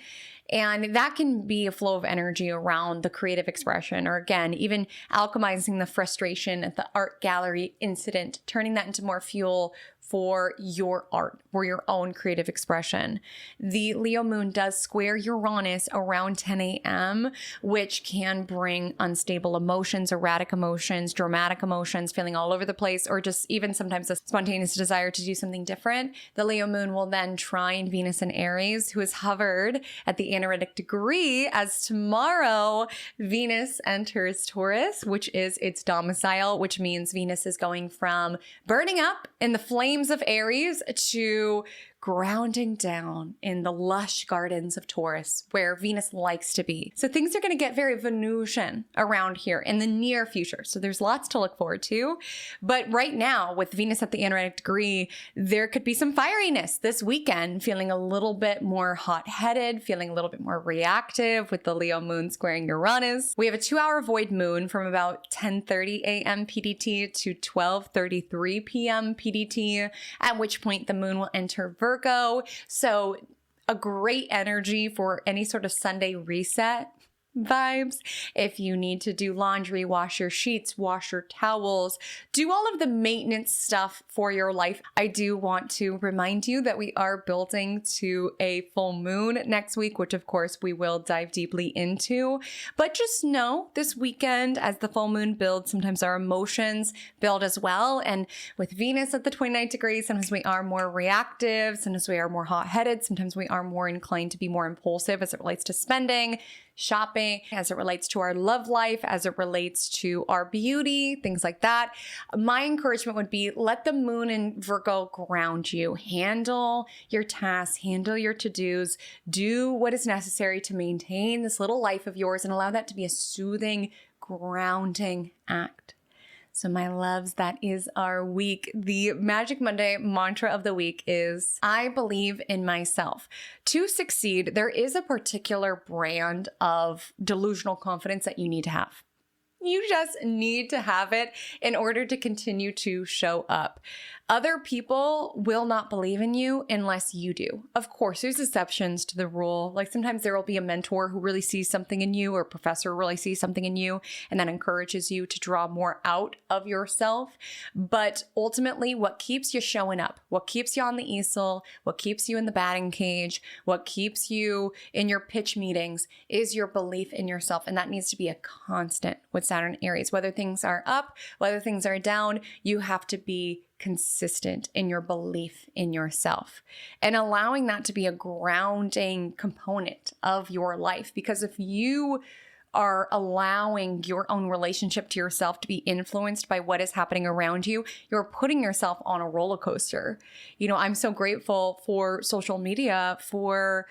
And that can be a flow of energy around the creative expression, or again, even alchemizing the frustration at the art gallery incident, turning that into more fuel for your art, for your own creative expression. The Leo moon does square Uranus around 10 a.m., which can bring unstable emotions, erratic emotions, dramatic emotions, feeling all over the place, or just even sometimes a spontaneous desire to do something different. The Leo moon will then trine Venus in Aries, who is hovered at the anaretic degree, as tomorrow Venus enters Taurus, which is its domicile, which means Venus is going from burning up in the flames of Aries to grounding down in the lush gardens of Taurus, where Venus likes to be. So things are going to get very Venusian around here in the near future. So there's lots to look forward to. But right now, with Venus at the anaretic degree, there could be some fieriness this weekend, feeling a little bit more hot-headed, feeling a little bit more reactive with the Leo moon squaring Uranus. We have a 2-hour void moon from about 10:30 a.m. PDT to 12:33 p.m. PDT, at which point the moon will enter Virgo. So a great energy for any sort of Sunday reset, vibes. If you need to do laundry, wash your sheets, wash your towels, do all of the maintenance stuff for your life. I do want to remind you that we are building to a full moon next week, which of course we will dive deeply into. But just know this weekend, as the full moon builds, sometimes our emotions build as well. And with Venus at the 29 degrees, sometimes we are more reactive, sometimes we are more hot-headed, sometimes we are more inclined to be more impulsive as it relates to spending, shopping, as it relates to our love life, as it relates to our beauty, things like that. My encouragement would be let the moon in Virgo ground you. Handle your tasks, handle your to-dos, do what is necessary to maintain this little life of yours and allow that to be a soothing, grounding act. So my loves, that is our week. The Magic Monday mantra of the week is, I believe in myself. To succeed, there is a particular brand of delusional confidence that you need to have. You just need to have it in order to continue to show up. Other people will not believe in you unless you do. Of course, there's exceptions to the rule. Like sometimes there will be a mentor who really sees something in you or a professor really sees something in you and that encourages you to draw more out of yourself. But ultimately, what keeps you showing up, what keeps you on the easel, what keeps you in the batting cage, what keeps you in your pitch meetings is your belief in yourself. And that needs to be a constant with Saturn Aries. Whether things are up, whether things are down, you have to be consistent in your belief in yourself and allowing that to be a grounding component of your life. Because if you are allowing your own relationship to yourself to be influenced by what is happening around you, you're putting yourself on a roller coaster. You know, I'm so grateful for social media for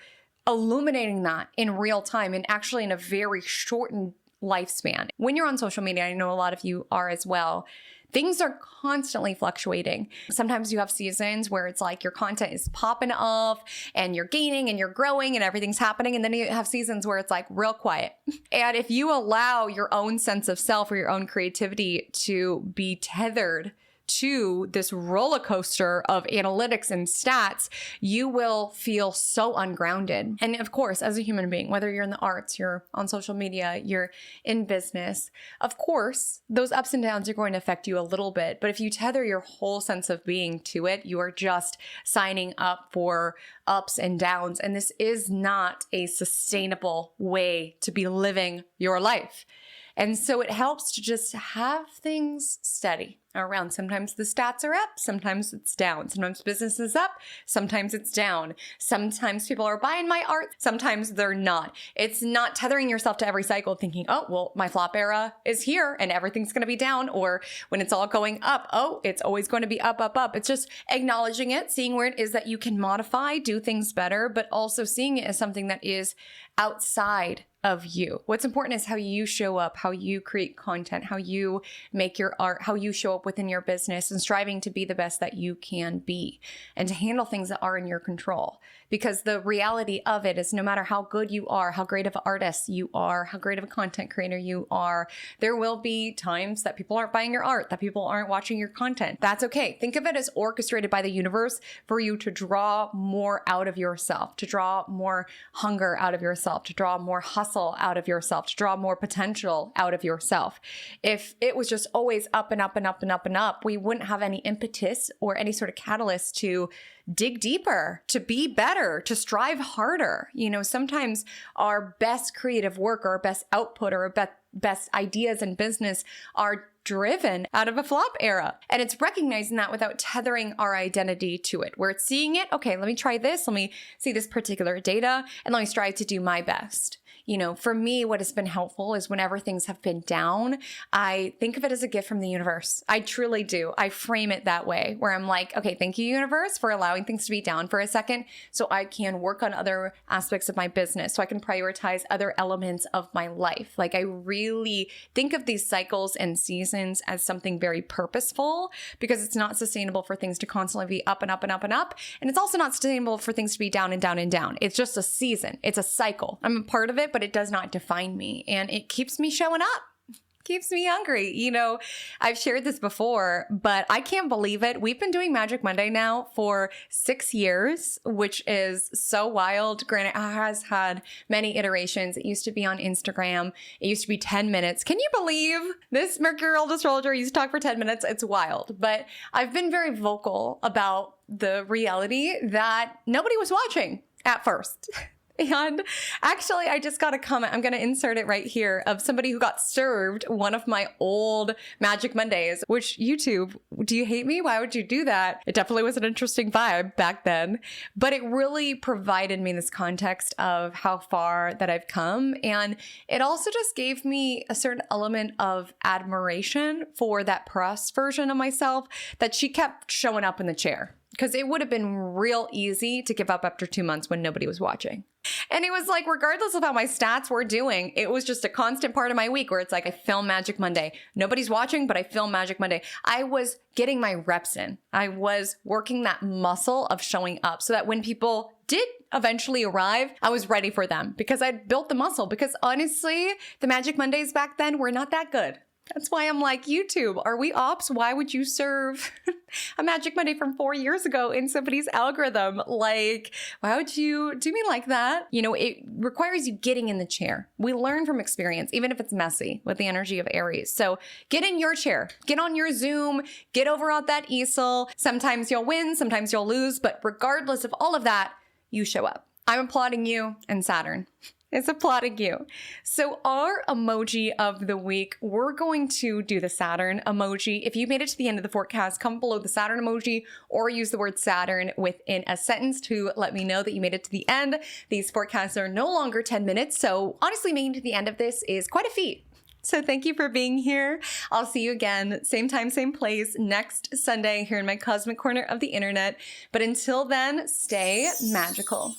illuminating that in real time and actually in a very shortened lifespan. When you're on social media, I know a lot of you are as well, things are constantly fluctuating. Sometimes you have seasons where it's like your content is popping off and you're gaining and you're growing and everything's happening. And then you have seasons where it's like real quiet. And if you allow your own sense of self or your own creativity to be tethered to this roller coaster of analytics and stats, you will feel so ungrounded. And of course, as a human being, whether you're in the arts, you're on social media, you're in business, of course, those ups and downs are going to affect you a little bit. But if you tether your whole sense of being to it, you are just signing up for ups and downs. And this is not a sustainable way to be living your life. And so it helps to just have things steady around. Sometimes the stats are up, sometimes it's down. Sometimes business is up, sometimes it's down. Sometimes people are buying my art, sometimes they're not. It's not tethering yourself to every cycle thinking, oh, well, my flop era is here and everything's going to be down. Or when it's all going up, oh, it's always going to be up, up, up. It's just acknowledging it, seeing where it is that you can modify, do things better, but also seeing it as something that is outside of you. What's important is how you show up, how you create content, how you make your art, how you show up within your business, and striving to be the best that you can be and to handle things that are in your control. Because the reality of it is no matter how good you are, how great of an artist you are, how great of a content creator you are, there will be times that people aren't buying your art, that people aren't watching your content. That's okay. Think of it as orchestrated by the universe for you to draw more out of yourself, to draw more hunger out of yourself, to draw more hustle out of yourself, to draw more potential out of yourself. If it was just always up and up and up and up and up, we wouldn't have any impetus or any sort of catalyst to dig deeper, to be better, to strive harder. You know, sometimes our best creative work or our best output or our best ideas in business are driven out of a flop era. And it's recognizing that without tethering our identity to it, where it's seeing it, okay, let me try this, let me see this particular data, and let me strive to do my best. You know, for me, what has been helpful is whenever things have been down, I think of it as a gift from the universe. I truly do. I frame it that way, where I'm like, okay, thank you, universe, for allowing things to be down for a second so I can work on other aspects of my business, so I can prioritize other elements of my life. Like I really think of these cycles and seasons as something very purposeful, because it's not sustainable for things to constantly be up and up and up and up. And it's also not sustainable for things to be down and down and down. It's just a season. It's a cycle. I'm a part of it, but it does not define me. And it keeps me showing up. keeps me hungry. You know, I've shared this before, but I can't believe it. We've been doing Magic Monday now for 6 years, which is so wild. Granted, it has had many iterations. It used to be on Instagram. It used to be 10 minutes. Can you believe this mercurial astrologer used to talk for 10 minutes? It's wild. But I've been very vocal about the reality that nobody was watching at first. And actually, I just got a comment. I'm going to insert it right here of somebody who got served one of my old Magic Mondays, which YouTube, do you hate me? Why would you do that? It definitely was an interesting vibe back then, but it really provided me this context of how far that I've come. And it also just gave me a certain element of admiration for that press version of myself that she kept showing up in the chair. Because it would have been real easy to give up after 2 months when nobody was watching. And it was like, regardless of how my stats were doing, it was just a constant part of my week where it's like, I film Magic Monday. Nobody's watching, but I film Magic Monday. I was getting my reps in. I was working that muscle of showing up so that when people did eventually arrive, I was ready for them because I'd built the muscle. Because honestly, the Magic Mondays back then were not that good. That's why I'm like, YouTube, are we ops? Why would you serve a Magic Monday from 4 years ago in somebody's algorithm? Like, why would you do me like that? You know, it requires you getting in the chair. We learn from experience, even if it's messy with the energy of Aries. So get in your chair, get on your Zoom, get over out that easel. Sometimes you'll win, sometimes you'll lose, but regardless of all of that, you show up. I'm applauding you and Saturn. It's applauding you. So our emoji of the week, we're going to do the Saturn emoji. If you made it to the end of the forecast, comment below the Saturn emoji or use the word Saturn within a sentence to let me know that you made it to the end. These forecasts are no longer 10 minutes. So honestly, making it to the end of this is quite a feat. So thank you for being here. I'll see you again, same time, same place, next Sunday here in my cosmic corner of the internet. But until then, stay magical.